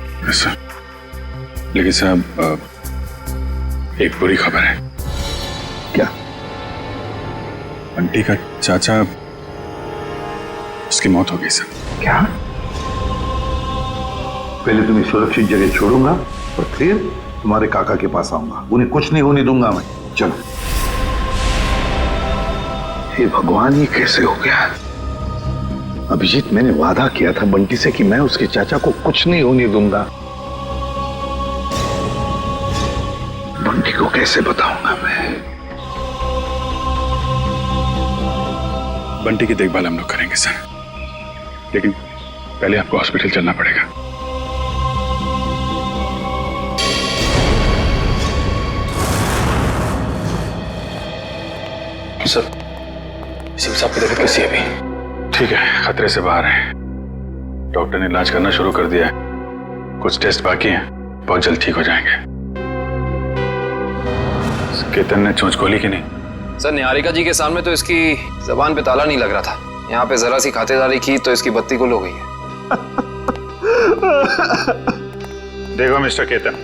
लेकिन साहब, एक बुरी खबर है। क्या? बंटी का चाचा, उसकी मौत हो गई सर। क्या? पहले तुम्हें सुरक्षित जगह छोड़ूंगा और फिर तुम्हारे काका के पास आऊंगा। उन्हें कुछ नहीं होने दूंगा मैं। चलो। हे भगवान, ये कैसे हो गया? अभिजीत, मैंने वादा किया था बंटी से कि मैं उसके चाचा को कुछ नहीं होने दूंगा। बंटी को कैसे बताऊंगा मैं? बंटी की देखभाल हम लोग करेंगे सर, लेकिन पहले आपको हॉस्पिटल चलना पड़ेगा। सर, सिंह साहब की तबीयत कैसी है अभी? ठीक है, खतरे से बाहर है। डॉक्टर ने इलाज करना शुरू कर दिया है, कुछ टेस्ट बाकी हैं, बहुत जल्द ठीक हो जाएंगे। केतन ने चोंच खोली कि नहीं? सर, निहारिका जी के सामने तो इसकी जबान पे ताला नहीं लग रहा था। यहाँ पे जरा सी खातिरदारी की तो इसकी बत्ती गुल हो गई है। देखो मिस्टर केतन,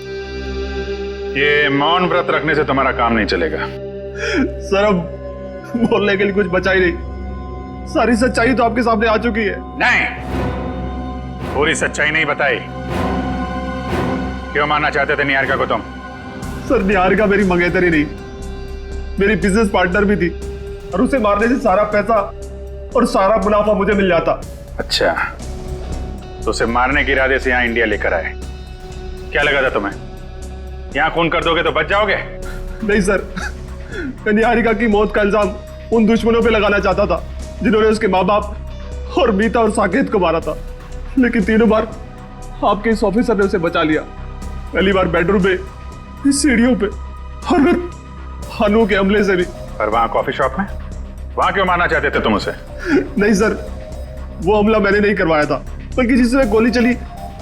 ये मौन व्रत रखने से तुम्हारा काम नहीं चलेगा। सर, अब बोलने के लिए कुछ बचा ही नहीं। सारी सच्चाई तो आपके सामने आ चुकी है। नहीं, पूरी सच्चाई नहीं बताई। क्यों मारना चाहते थे निहारिका को तुम? सर, निहारिका मेरी मंगेतरी नहीं, मेरी बिजनेस पार्टनर भी थी, और उसे मारने से सारा पैसा और सारा मुनाफा मुझे मिल जाता। अच्छा, तो उसे मारने के इरादे से यहाँ इंडिया लेकर आए। क्या लगा था तुम्हें यहाँ खून कर दोगे तो बच जाओगे? नहीं सर, मैं निहारिका की मौत का इल्जाम उन दुश्मनों पे लगाना चाहता था जिन्होंने उसके माँ बाप और मीता और साकेत को मारा था, लेकिन तीनों बार आपके इस ऑफिसर ने उसे बचा लिया। पहली बार बेडरूम में, सीढ़ियों पे, और फिर हानू के हमले से भी। और वहां कॉफी शॉप में, वहां क्यों मारना चाहते थे तुम उसे? नहीं सर, वो हमला मैंने नहीं करवाया था, बल्कि जिसमें गोली चली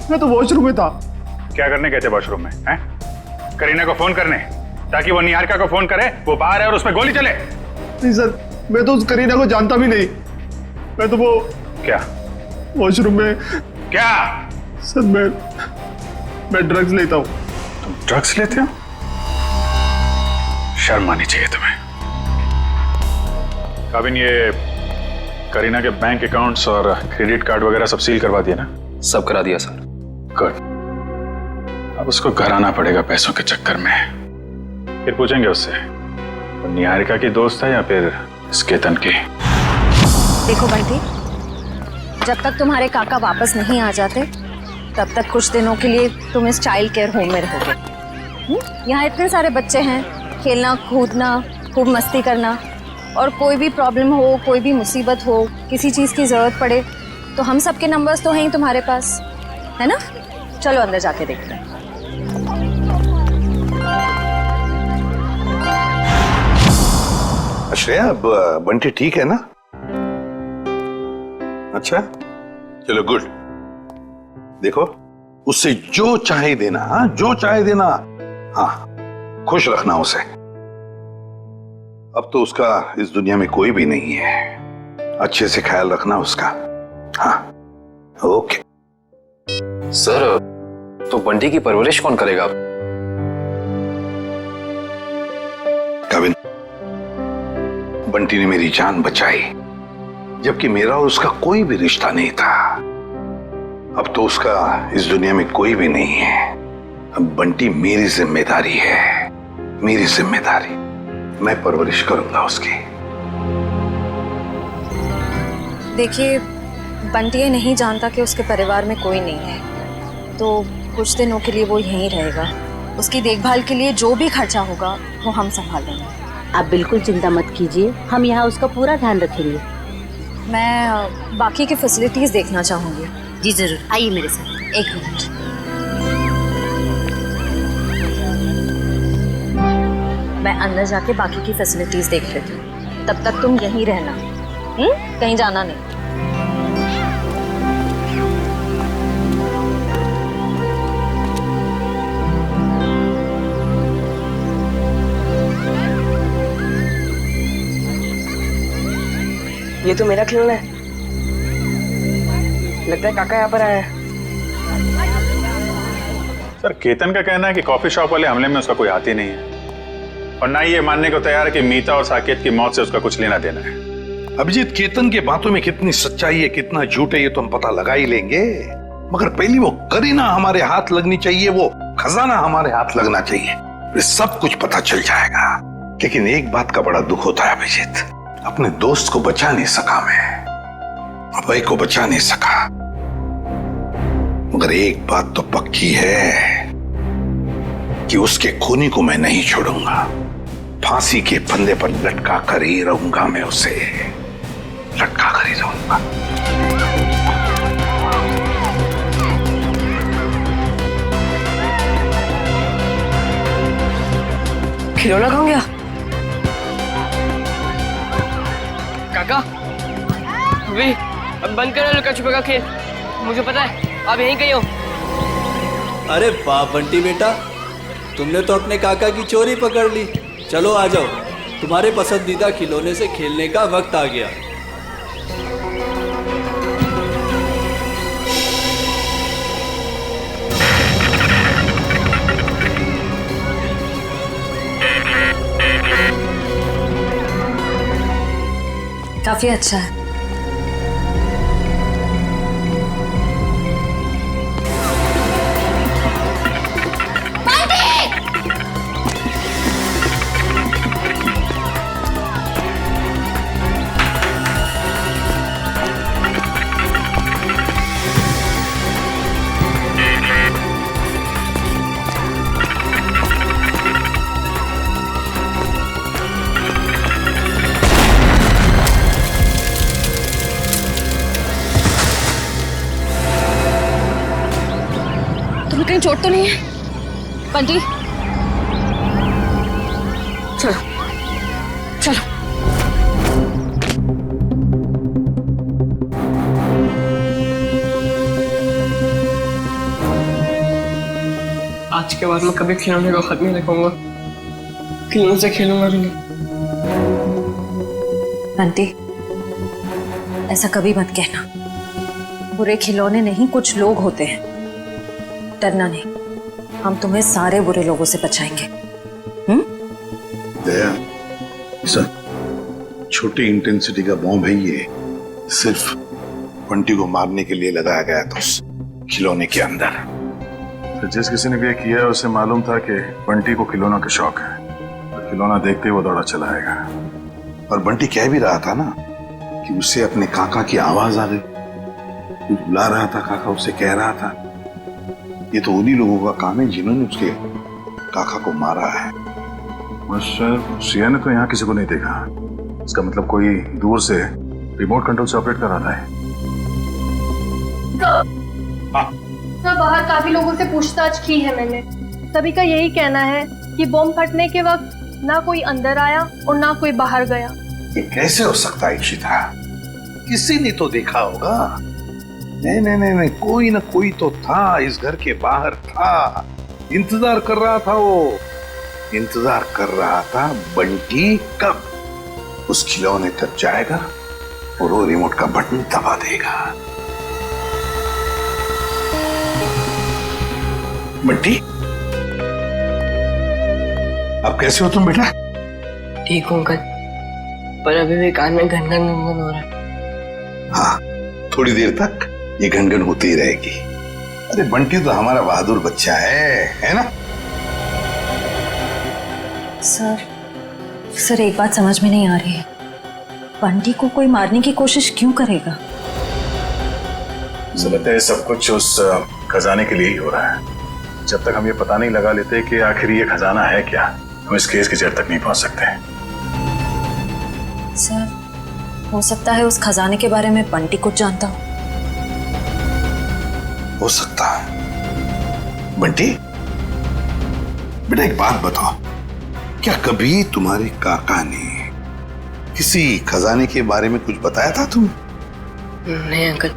मैं तो वॉशरूम में था। क्या करने गए थे वॉशरूम में? हैं? करीना को फोन करने, ताकि वो निहारिका को फोन करे, वो बाहर है और उसमें गोली चले। नहीं सर, मैं तो उस करीना को जानता भी नहीं। मैं तो वो क्या वॉशरूम में क्या? सर, मैं ड्रग्स लेता हूँ। तुम ड्रग्स लेते हो? शर्म आनी चाहिए तुम्हें। काबिन, ये करीना के बैंक अकाउंट्स और क्रेडिट कार्ड वगैरह सब सील करवा दिया ना? सब करा दिया सर। गुड। अब उसको घर आना पड़ेगा पैसों के चक्कर में। फिर पूछेंगे उससे वो निहारिका की दोस्त है या फिर इस केतन की। देखो बंटी, जब तक तुम्हारे काका वापस नहीं आ जाते तब तक कुछ दिनों के लिए तुम इस चाइल्ड केयर होम में रहोगे। यहाँ इतने सारे बच्चे हैं, खेलना कूदना, खूब मस्ती करना, और कोई भी प्रॉब्लम हो, कोई भी मुसीबत हो, किसी चीज़ की ज़रूरत पड़े तो हम सबके नंबर्स तो हैं ही तुम्हारे पास, है ना? चलो अंदर जाके देखते हैं। श्रेया, अब बंटी ठीक है ना? अच्छा, चलो गुड। देखो, उससे जो चाहे देना, हाँ, जो चाहे देना। हाँ, खुश रखना उसे। अब तो उसका इस दुनिया में कोई भी नहीं है। अच्छे से ख्याल रखना उसका। हाँ, ओके। सर, तो बंटी की परवरिश कौन करेगा? कविन, बंटी ने मेरी जान बचाई, जबकि मेरा और उसका कोई भी रिश्ता नहीं था। अब तो उसका इस दुनिया में कोई भी नहीं है। अब बंटी मेरी जिम्मेदारी है, मेरी जिम्मेदारी। मैं परवरिश करूंगा उसकी। देखिए, बंटी ये नहीं जानता कि उसके परिवार में कोई नहीं है, तो कुछ दिनों के लिए वो यहीं रहेगा। उसकी देखभाल के लिए जो भी खर्चा होगा वो हम संभाल लेंगे। आप बिल्कुल चिंता मत कीजिए, हम यहाँ उसका पूरा ध्यान रखेंगे। मैं बाकी की फैसिलिटीज देखना चाहूंगी। जी जरूर, आइए मेरे साथ। एक मिनट। मैं अंदर जाके बाकी की फैसिलिटीज देख लेती हूँ, तब तक तुम यहीं रहना, कहीं जाना नहीं। ये तो मेरा खिलौना है। लगता है काका यहाँ पर आया है। सर केतन का कहना है कि कॉफी शॉप वाले हमले में उसका कोई हाथ ही नहीं है, और ना ही ये मानने को तैयार है कि मीता और साकेत की मौत से उसका कुछ लेना देना है। अभिजीत, केतन के बातों में कितनी सच्चाई है कितना झूठ है ये तो हम पता लगा ही लेंगे, मगर पहली वो करीना हमारे हाथ लगनी चाहिए, वो खजाना हमारे हाथ लगना चाहिए, फिर सब कुछ पता चल जाएगा। लेकिन एक बात का बड़ा दुख होता है अभिजीत, अपने दोस्त को बचा नहीं सका मैं, अभय को बचा नहीं सका, मगर एक बात तो पक्की है कि उसके खूनी को मैं नहीं छोड़ूंगा। फांसी के फंदे पर लटका कर ही रहूंगा, मैं उसे लटका कर ही रहूंगा। खिलौना कहाँ गया? काका, अभी अब बंद करो लुका छुपा का खेल। मुझे पता है आप यहीं कहीं हो। अरे वाह बंटी बेटा, तुमने तो अपने काका की चोरी पकड़ ली। चलो आ जाओ, तुम्हारे पसंदीदा खिलौने से खेलने का वक्त आ गया। काफी अच्छा है। कहीं चोट तो नहीं है? बंटी चलो चलो। आज के बाद मैं कभी खिलौने को खत्म नहीं रखूंगा, खिलौने से खेलूंगा नहीं। बंटी, ऐसा कभी मत कहना। बुरे खिलौने नहीं, कुछ लोग होते हैं। डरना नहीं, हम तुम्हें सारे बुरे लोगों से बचाएंगे। दया, सर, छोटी इंटेंसिटी का बॉम्ब है ये, सिर्फ बंटी को मारने के लिए लगाया गया था उस खिलौने के अंदर। तो जिस किसी ने भी ये किया है उसे मालूम था कि बंटी को खिलौना का शौक है, तो खिलौना देखते ही वो दौड़ा चला आएगा। और बंटी कह भी रहा था ना कि उसे अपने काका की आवाज आ गई, कुछ बुला रहा था, काका उसे कह रहा था। ये तो उन्हीं लोगों का काम है जिन्होंने उसके काका को मारा है। सर सिया ने तो यहाँ किसी को नहीं देखा, इसका मतलब कोई दूर से रिमोट कंट्रोल से ऑपरेट कर रहा है। सर बाहर काफी लोगों से पूछताछ की है मैंने, सभी का यही कहना है कि बॉम्ब फटने के वक्त ना कोई अंदर आया और ना कोई बाहर गया। ये कैसे हो सकता है इशिता? किसी ने तो देखा होगा। नहीं नहीं नहीं नहीं, कोई ना कोई तो था, इस घर के बाहर था, इंतजार कर रहा था, वो इंतजार कर रहा था बंटी कब उस खिलौने तक जाएगा और वो रिमोट का बटन दबा देगा। बंटी, अब कैसे हो तुम बेटा? ठीक हूँ अंकल, पर अभी भी कान में घन घन हो रहा है। हाँ, थोड़ी देर तक ये घनघन होती ही रहेगी। अरे बंटी तो हमारा बहादुर बच्चा है ना? सर एक बात समझ में नहीं आ रही है, बंटी को कोई मारने की कोशिश क्यों करेगा? मुझे लगता है सब कुछ उस खजाने के लिए ही हो रहा है। जब तक हम ये पता नहीं लगा लेते कि आखिर ये खजाना है क्या, हम इस केस की जड़ तक नहीं पहुंच सकते। सर, हो सकता है उस खजाने के बारे में बंटी कुछ जानता हो सकता है। बंटी बेटा, एक बात बताओ, क्या कभी तुम्हारे काका ने किसी खजाने के बारे में कुछ बताया था तुम? नहीं अंकल,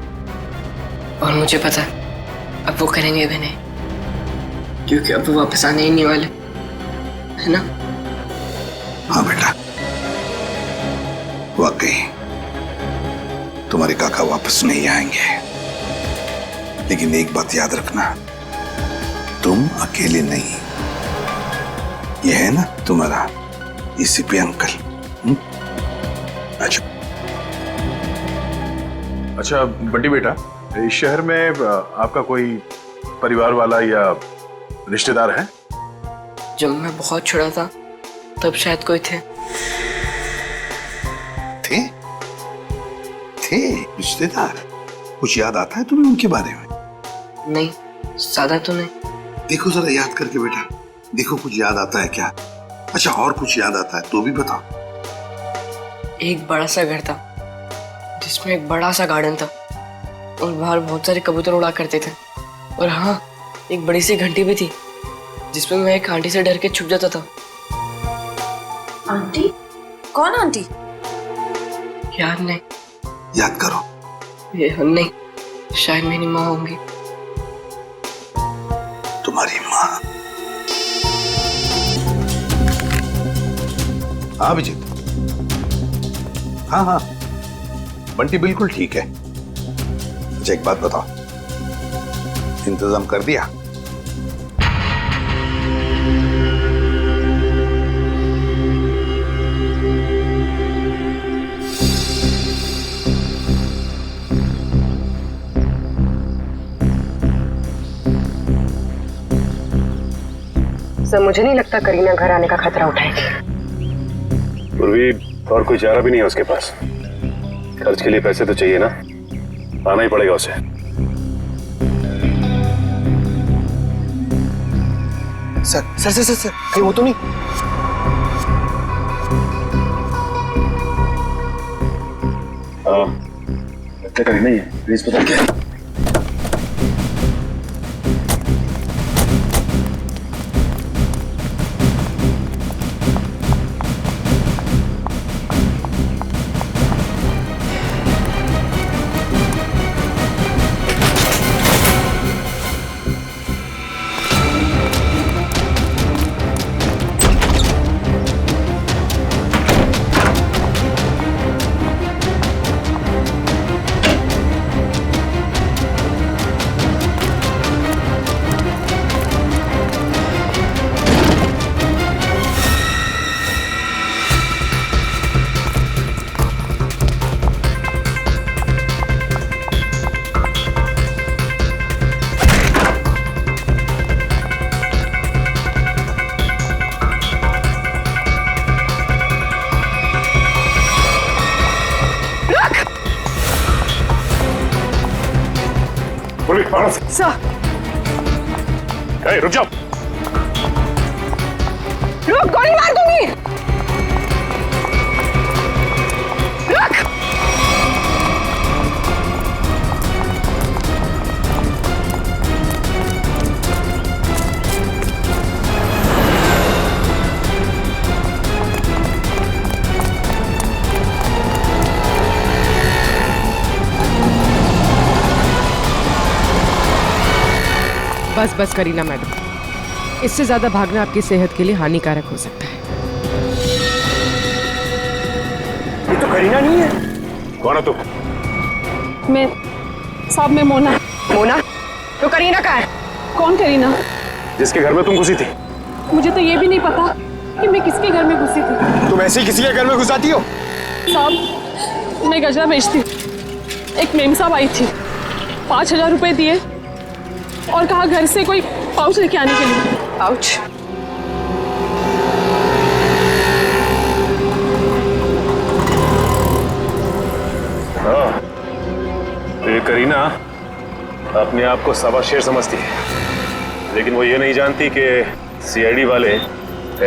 और मुझे पता है अब वो करेंगे भी नहीं, क्योंकि अब वो वापस आने ही नहीं वाले, है ना? हाँ बेटा, वाकई तुम्हारे काका वापस नहीं आएंगे, लेकिन एक बात याद रखना, तुम अकेले नहीं। यह है ना तुम्हारा एसीपी अंकल। अच्छा अच्छा बंटी बेटा, इस शहर में आपका कोई परिवार वाला या रिश्तेदार है? जब मैं बहुत छोटा था तब शायद कोई थे। थे रिश्तेदार? कुछ याद आता है तुम्हें उनके बारे में? नहीं, ज्यादा तो नहीं। देखो जरा याद करके बेटा, देखो कुछ याद आता है क्या? अच्छा और कुछ याद आता है तो भी बताओ। एक बड़ा सा घर था जिसमें एक बड़ा सा गार्डन था और बाहर बहुत सारे कबूतर उड़ा करते थे। और हाँ, एक बड़ी सी घंटी भी थी जिसमें मैं एक आंटी से डर के छुप जाता था। आंटी? कौन आंटी? याद नहीं। याद करो। ये नहीं, शायद मेरी माँ होंगी। तुम्हारी माँ? हाँ अभिजीत, हाँ हाँ बंटी बिल्कुल ठीक है। अच्छा एक बात बताओ, इंतजाम कर दिया? सर मुझे नहीं लगता करीना घर आने का खतरा उठाएगी। पूर्वी और कोई चारा भी नहीं है उसके पास। खर्च के लिए पैसे तो चाहिए ना, आना ही पड़ेगा उसे। सर सर सर सर कहीं वो तो नहीं? क्या करी नहीं है प्लीज बता क्या? रुक जाओ। रुक, गोली मार दूंगी। रुक। बस बस करीना मैडम, इससे ज्यादा भागना आपकी सेहत के लिए हानिकारक हो सकता है। ये तो करीना नहीं है। कौन है तू? मैं साहब, मैं मोना। मोना? तो करीना कहाँ है? कौन करीना? जिसके घर में तुम घुसी थी। मुझे तो ये भी नहीं पता कि मैं किसके घर में घुसी थी। तुम ऐसे ही किसी के घर में घुसाती हो? साहब, मैं गजरा बेचती। एक मेम साहब आई थी, 5,000 रुपए दिए और कहा घर से कोई पाउच लेके आने के लिए। पाउच? हाँ, ये करीना अपने आप को सवा शेर समझती है, लेकिन वो ये नहीं जानती कि सीआईडी वाले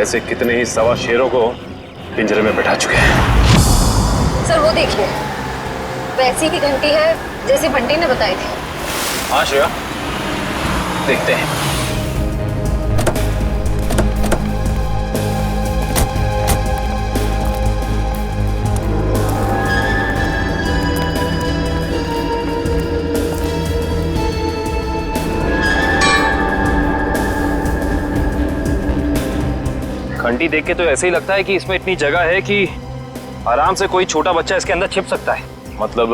ऐसे कितने ही सवा शेरों को पिंजरे में बैठा चुके हैं। सर वो देखिए, वैसी ही घंटी है जैसी बंटी ने बताई थी। हाँ श्रेया, देखते हैं। घंटी देख के तो ऐसे ही लगता है कि इसमें इतनी जगह है कि आराम से कोई छोटा बच्चा इसके अंदर छिप सकता है। मतलब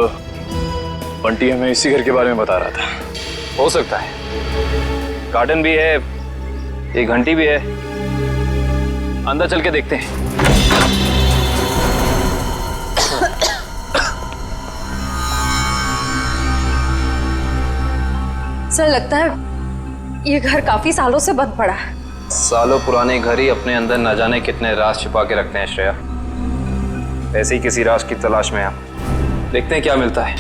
बंटी हमें इसी घर के बारे में बता रहा था। हो सकता है, गार्डन भी है, एक घंटी भी है। अंदर चल के देखते हैं। सर लगता है ये घर काफी सालों से बंद पड़ा है। सालों पुराने घर ही अपने अंदर न जाने कितने राज छिपा के रखते हैं श्रेया। ऐसे ही किसी राज की तलाश में आप देखते हैं क्या मिलता है।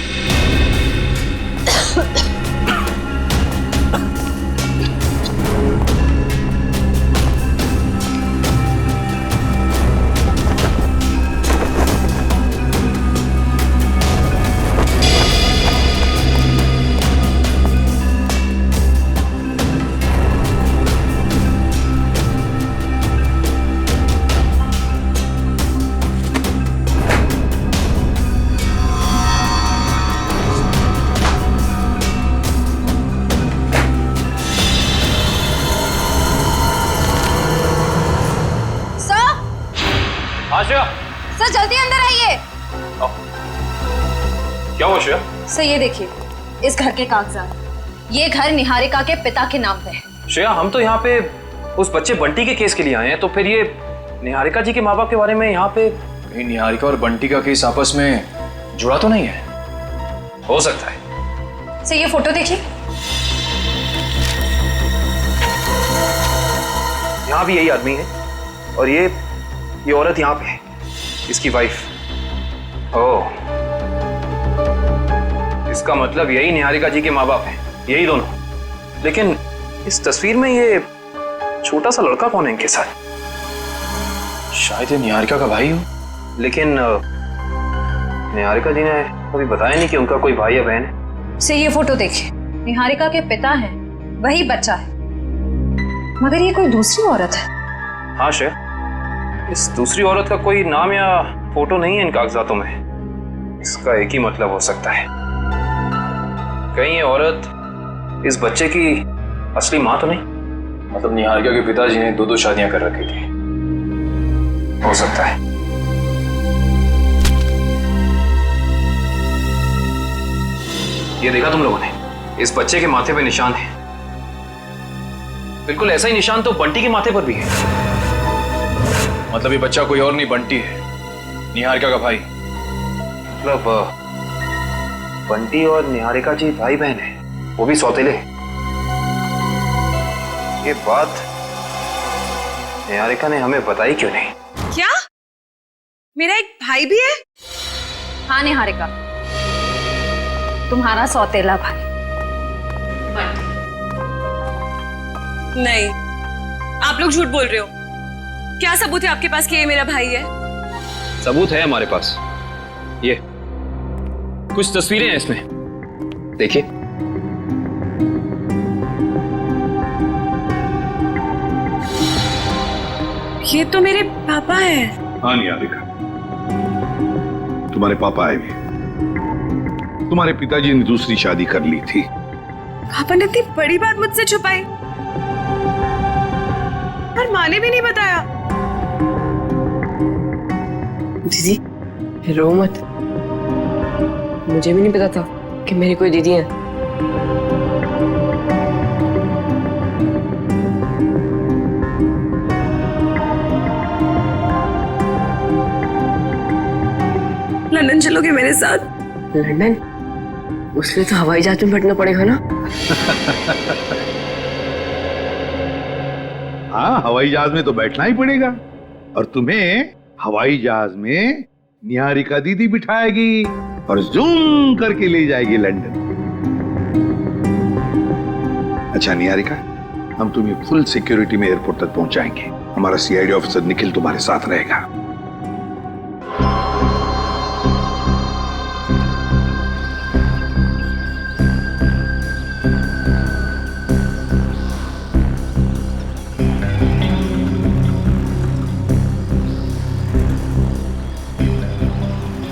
सर जल्दी अंदर आइए। क्या हुआ श्रेया? सर ये देखिए, इस घर के कागजात, ये घर निहारिका के पिता के नाम पे है। श्रेया, हम तो यहाँ पे उस बच्चे बंटी के केस के लिए आए हैं, तो फिर ये निहारिका जी के माँ बाप के बारे में यहाँ पे कहीं निहारिका और बंटी का केस आपस में जुड़ा तो नहीं है? हो सकता है। सर ये फोटो देखिए, यहाँ भी यही आदमी है और ये औरत यहाँ पे है, इसकी वाइफ। ओह, इसका मतलब यही निहारिका जी के माँ बाप हैं, यही दोनों। लेकिन इस तस्वीर में ये छोटा सा लड़का कौन है इनके साथ? शायद ये निहारिका का भाई हो। लेकिन निहारिका जी ने कभी बताया नहीं कि उनका कोई भाई या बहन है। सर ये फोटो देखिए, निहारिका के पिता हैं, वही बच्चा है, मगर ये कोई दूसरी औरत है। हाँ श्रेया, इस दूसरी औरत का कोई नाम या फोटो नहीं है इन कागजातों में। इसका एक ही मतलब हो सकता है, कहीं ये औरत इस बच्चे की असली माँ तो नहीं? मतलब निहारिका के पिताजी ने 2-2 शादियां कर रखी थी। हो सकता है। ये देखा तुम लोगों ने, इस बच्चे के माथे पे निशान है। बिल्कुल ऐसा ही निशान तो बंटी के माथे पर भी है। मतलब ये बच्चा कोई और नहीं, बंटी है, निहारिका का भाई। मतलब बंटी और निहारिका जी भाई बहन है, वो भी सौतेले। ये बात निहारिका ने हमें बताई क्यों नहीं? क्या मेरा एक भाई भी है? हाँ निहारिका, तुम्हारा सौतेला भाई। नहीं, आप लोग झूठ बोल रहे हो। क्या सबूत है आपके पास कि ये मेरा भाई है? सबूत है हमारे पास, ये कुछ तस्वीरें हैं इसमें, देखिए। ये तो मेरे पापा हैं। हाँ निहारिका, तुम्हारे पापा आए भी। तुम्हारे पिताजी ने दूसरी शादी कर ली थी। पापा ने इतनी बड़ी बात मुझसे छुपाई और माँ ने भी नहीं बताया। दीदी रो मत, मुझे भी नहीं पता था कि मेरी कोई दीदी है। लंदन चलोगे मेरे साथ? लंदन? उसके लिए तो हवाई जहाज में बैठना पड़ेगा ना? हाँ, हवाई जहाज में तो बैठना ही पड़ेगा, और तुम्हें हवाई जहाज में निहारिका दीदी बिठाएगी और जूम करके ले जाएगी लंदन। अच्छा निहारिका, हम तुम्हें फुल सिक्योरिटी में एयरपोर्ट तक पहुंचाएंगे। हमारा सीआईडी ऑफिसर निखिल तुम्हारे साथ रहेगा।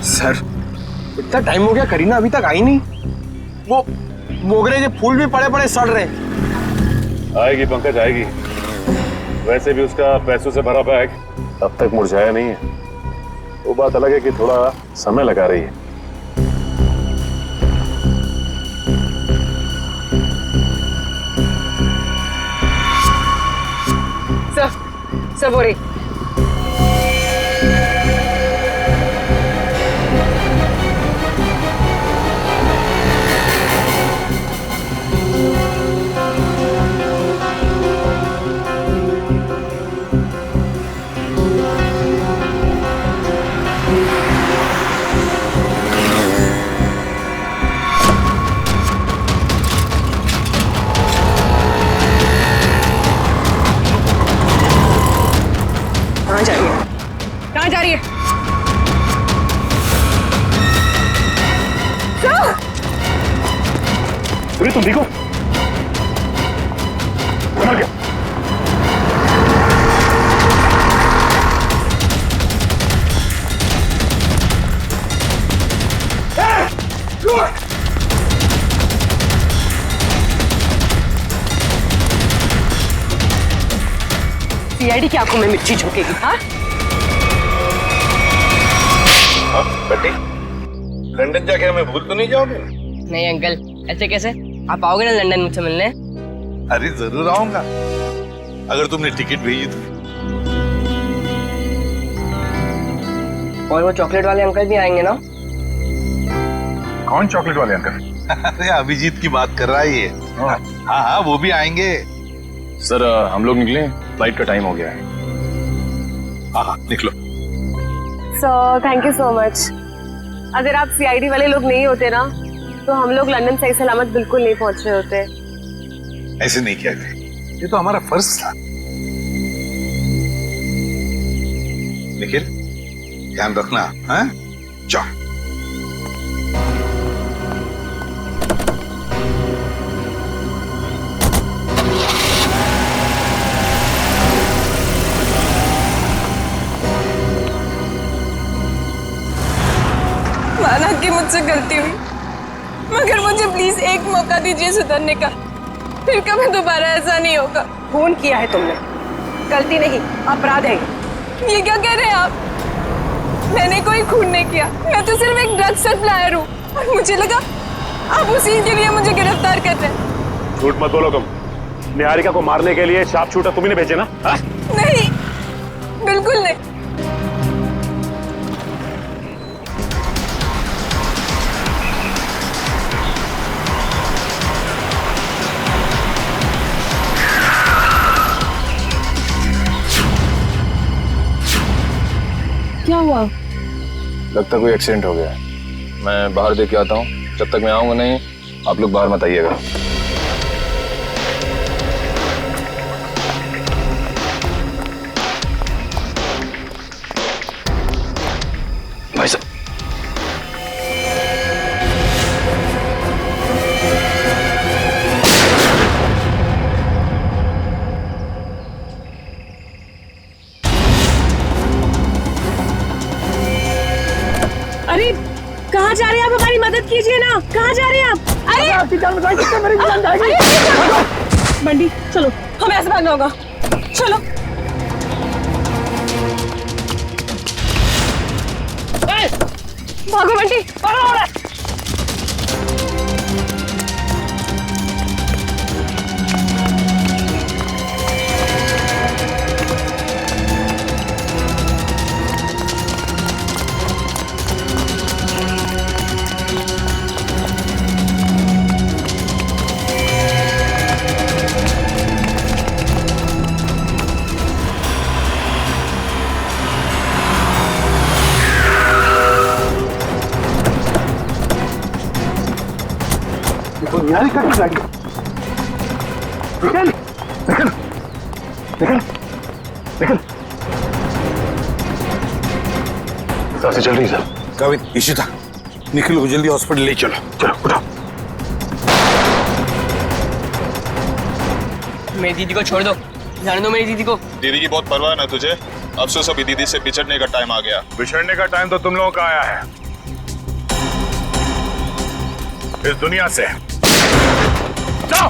सर, इतना टाइम हो गया, करीना अभी तक आई नहीं। वो मोगरे के फूल भी पड़े पड़े सड़ रहे। आएगी पंकज, आएगी। वैसे भी उसका पैसों से भरा बैग अब तक मुरझाया नहीं है। वो बात अलग है कि थोड़ा समय लगा रही है। सब हो रही। कहाँ जा रही है? कहाँ जा रही है? अरे तुम ठीक हो? संभल के। सीआईडी की आंखों में मिर्ची झोंकेगी, हाँ? बेटी, लंदन जाके हमें भूल तो नहीं जाओगे? नहीं अंकल, ऐसे कैसे? आप आओगे ना लंदन मुझसे मिलने? अरे जरूर आऊंगा, अगर तुमने टिकट भेजी तो। और वो चॉकलेट वाले अंकल भी आएंगे ना? कौन चॉकलेट वाले अंकल? अरे अभिजीत की बात कर रहा है ये। हाँ हाँ, वो भी आएंगे। सर हम लोग निकले, फ्लाइट का टाइम हो गया है। हाँ निकलो। Sir thank you so much. अगर आप सीआईडी वाले लोग नहीं होते ना तो हम लोग लंदन सही सलामत बिल्कुल नहीं पहुंच रहे होते। ऐसे नहीं किया थे, ये तो हमारा फर्ज था। निखिल ध्यान रखना, हाँ? जाओ। माना कि मुझसे गलती हुई, मगर मुझे प्लीज एक मौका दीजिए सुधरने का, फिर कभी दोबारा ऐसा नहीं होगा। खून किया है तुमने, गलती नहीं अपराध है। ये क्या कह रहे हैं आप? मैंने कोई खून नहीं किया, मैं तो सिर्फ एक ड्रग सप्लायर हूँ और मुझे लगा आप उसी के लिए मुझे गिरफ्तार कर रहे हैं। झूठ मत बोलो तुम। निहारिका को मारने के लिए शार्प शूटर तुम्ही ने भेजे ना? नहीं, बिल्कुल नहीं। क्या हुआ? लगता कोई एक्सीडेंट हो गया है। मैं बाहर देख के आता हूँ, जब तक मैं आऊंगा नहीं आप लोग बाहर मत आइएगा। भाई साहब, अरे कहाँ जा रहे हैं आप? हमारी मदद कीजिए ना, कहाँ जा रहे हैं आप? अरे आपकी जान बचाई सकते, मेरी जान जाएगी। बंडी चलो, हमें ऐसे भागना होगा, चलो। भागो बंटी, भागो। निहारिका की गाड़ी। निकल निकल निकल निकल। सांसें चल रही सर। काविन, इशिता, निखिल को जल्दी हॉस्पिटल ले चलो। चलो उठो। मेरी दीदी को छोड़ दो, जाने दो मेरी दीदी को। दीदी की बहुत परवाह ना तुझे? अफसोस अभी दीदी से बिछड़ने का टाइम आ गया। बिछड़ने का टाइम तो तुम लोगों का आया है, इस दुनिया से। जाओ।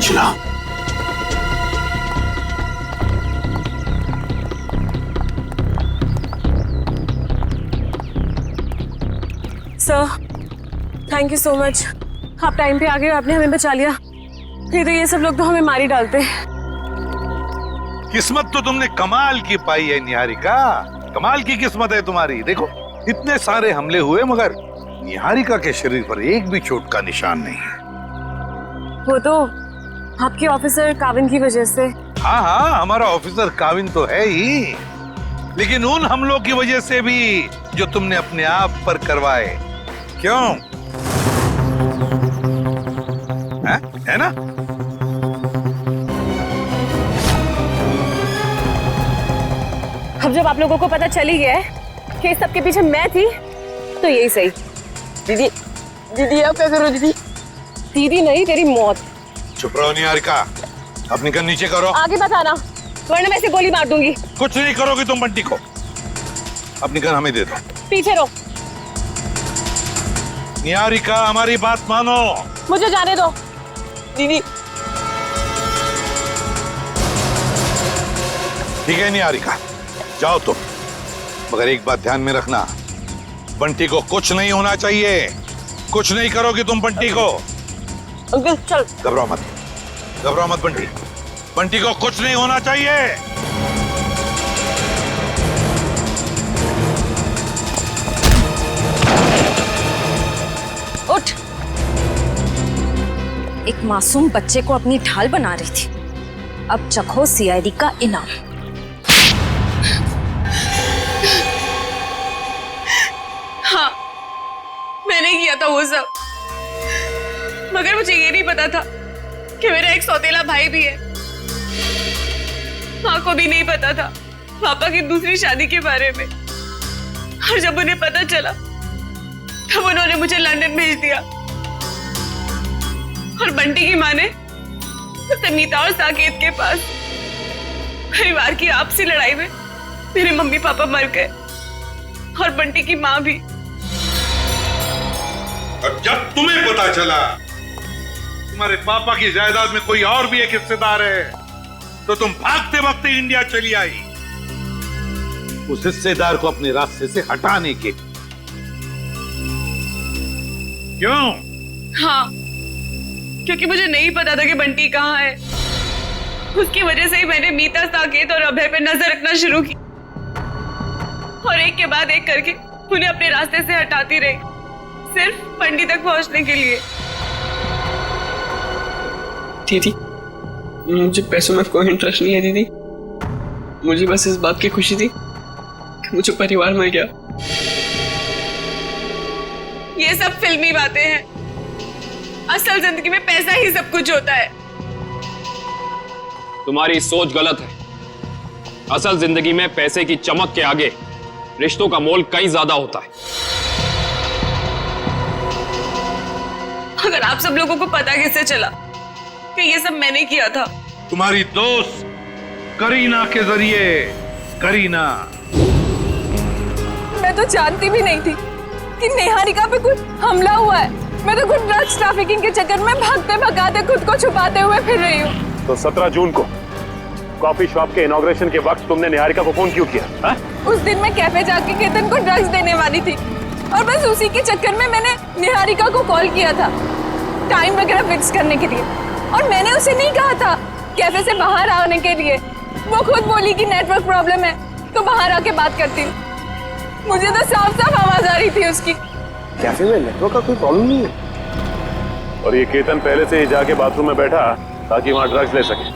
चला। Sir, thank you so much. आप टाइम पे आ गए, आपने हमें बचा लिया। नहीं तो ये सब लोग तो हमें मार ही डालते। किस्मत तो तुमने कमाल की पाई है निहारिका, कमाल की किस्मत है तुम्हारी। देखो इतने सारे हमले हुए मगर निहारिका के शरीर पर एक भी चोट का निशान नहीं है। वो तो आपके ऑफिसर काविन की वजह से। हाँ हाँ, हमारा ऑफिसर काविन तो है ही, लेकिन उन हमलों की वजह से भी जो तुमने अपने आप पर करवाए। क्यों है ना? अब जब आप लोगों को पता चल ही गया है कि इस सब के पीछे मैं थी, तो यही सही। दीदी, दीदी आप क्या करो दीदी? दीदी नहीं, तेरी मौत। चुप रहो निहारिका, अपनी गन नीचे करो। आगे मत आना, वरना मैं इसे गोली मार दूंगी। कुछ नहीं करोगी तुम बंटी को। अपनी गन हमें दे दो। पीछे रहो। निहारिका हमारी बात मानो। मुझे जाने दो दीदी। ठीक है निहारिका, जाओ तुम, मगर एक बात ध्यान में रखना, बंटी को कुछ नहीं होना चाहिए। कुछ नहीं करोगी तुम बंटी को। अंकल चल। घबराओ मत, घबराओ मत बंटी, बंटी को कुछ नहीं होना चाहिए। उठ। एक मासूम बच्चे को अपनी ढाल बना रही थी, अब चखो सीआईडी का इनाम। हाँ, मैंने किया था वो सब, मगर मुझे ये नहीं पता था कि मेरा एक सौतेला भाई भी है। माँ को भी नहीं पता था पापा की दूसरी शादी के बारे में, और जब उन्हें पता चला तब उन्होंने मुझे लंदन भेज दिया। और बंटी की माँ ने उसे मीता और साकेत के पास। परिवार की आपसी लड़ाई में मेरे मम्मी पापा मर गए और बंटी की माँ भी। और जब तुम्हें पता चला तुम्हारे पापा की जायदाद में कोई और भी एक हिस्सेदार है, तो तुम भागते भागते इंडिया चली आई उस हिस्सेदार को अपने रास्ते से हटाने के। क्यों? हाँ, क्योंकि मुझे नहीं पता था कि बंटी कहाँ है। उसकी वजह से ही मैंने मीता, साकेत और अभय पे नजर रखना शुरू की, और एक के बाद एक करके उन्हें अपने रास्ते से हटाती रही, सिर्फ बंटी तक पहुंचने के लिए। दीदी, मुझे पैसों में कोई इंटरेस्ट नहीं है दीदी। मुझे बस इस बात की खुशी थी कि मुझे परिवार मिल गया। ये सब फिल्मी बातें हैं, असल जिंदगी में पैसा ही सब कुछ होता है। तुम्हारी सोच गलत है। असल जिंदगी में पैसे की चमक के आगे रिश्तों का मोल कहीं ज्यादा होता है। अगर आप सब लोगों को पता कैसे चला कि ये सब मैंने किया था? तुम्हारी दोस्त करीना के जरिए। करीना, मैं तो जानती भी नहीं थी कि निहारिका पे कुछ हमला हुआ है। मैं तो खुद ड्रग्स ट्रैफिकिंग के चक्कर में भागते भगाते खुद को छुपाते हुए फिर रही हूँ। तो 17 जून को कॉफी शॉप के इनॉग्रेशन के वक्त तुमने निहारिका को फोन क्यों किया? हा? उस दिन मैं कैफे जाके केतन को ड्रग्स देने वाली थी, और बस उसी के चक्कर में मैंने निहारिका को कॉल किया था टाइम वगैरह फिक्स करने के लिए। और मैंने उसे नहीं कहा था कैफे से बाहर आने के लिए। वो खुद बोली कि नेटवर्क प्रॉब्लम है तो बाहर आके बात करती हूँ। मुझे तो साफ साफ आवाज आ रही थी उसकी। कैफे में नेटवर्क का कोई प्रॉब्लम नहीं है। और ये केतन पहले से ही जाके बाथरूम में बैठा ताकि वहां ड्रग्स ले सके।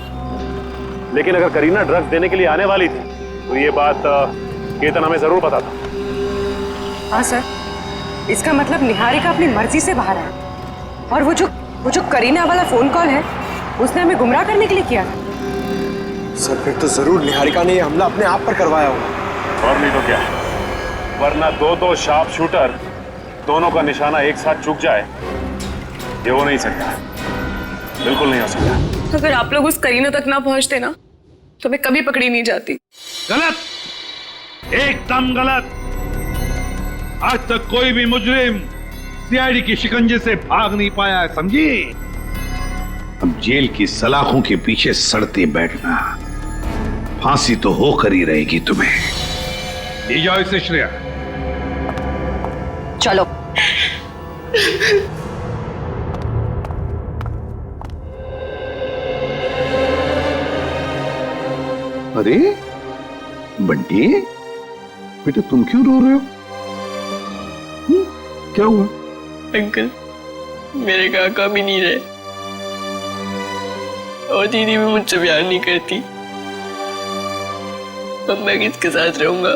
लेकिन अगर करीना ड्रग्स देने के लिए आने वाली थी तो ये बात केतन हमें जरूर पता था। हाँ सर, इसका मतलब निहारिका अपनी मर्जी से बाहर है, और वो जो करीना वाला फोन कॉल है उसने हमें गुमराह करने के लिए किया। सर फिर तो जरूर निहारिका ने ये हमला अपने आप पर करवाया होगा। और नहीं तो क्या, वरना दो शार्प शूटर दोनों का निशाना एक साथ चूक जाए, ये हो नहीं सकता, बिल्कुल नहीं हो सकता। अगर आप लोग उस करीना तक ना पहुंचते ना तो मैं कभी पकड़ी नहीं जाती। गलत, एकदम गलत। आज तक कोई भी मुजरिम सीआईडी की शिकंजे से भाग नहीं पाया है, समझी? अब जेल की सलाखों के पीछे सड़ते बैठना, फांसी तो होकर ही रहेगी तुम्हें। ले जाओ इसे श्रेया। चलो। अरे बंटी, बेटा तुम क्यों रो रहे हो? क्या हुआ? अंकल, मेरे काका भी नहीं रहे और दीदी भी मुझसे प्यार नहीं करती। अब मैं किसके साथ रहूंगा?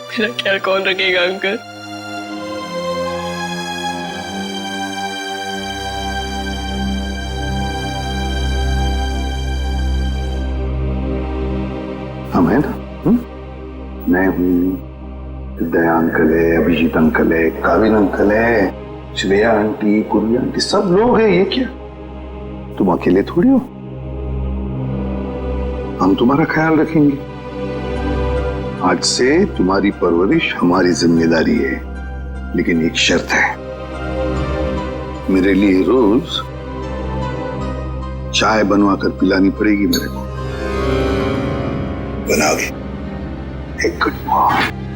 मेरा ख्याल कौन रखेगा अंकल? हम है ना, मैं हूँ, दया अंकल है, अभिजीत अंकल है, काविन अंकल है, श्रेया आंटी, कुर्मी आंटी, सब लोग हैं। ये क्या, तुम अकेले थोड़ी हो। हम तुम्हारा ख्याल रखेंगे। आज से तुम्हारी परवरिश हमारी जिम्मेदारी है, लेकिन एक शर्त है, मेरे लिए रोज चाय बनवा कर पिलानी पड़ेगी मेरे को। बनाओगे? एक गुड मॉर्निंग।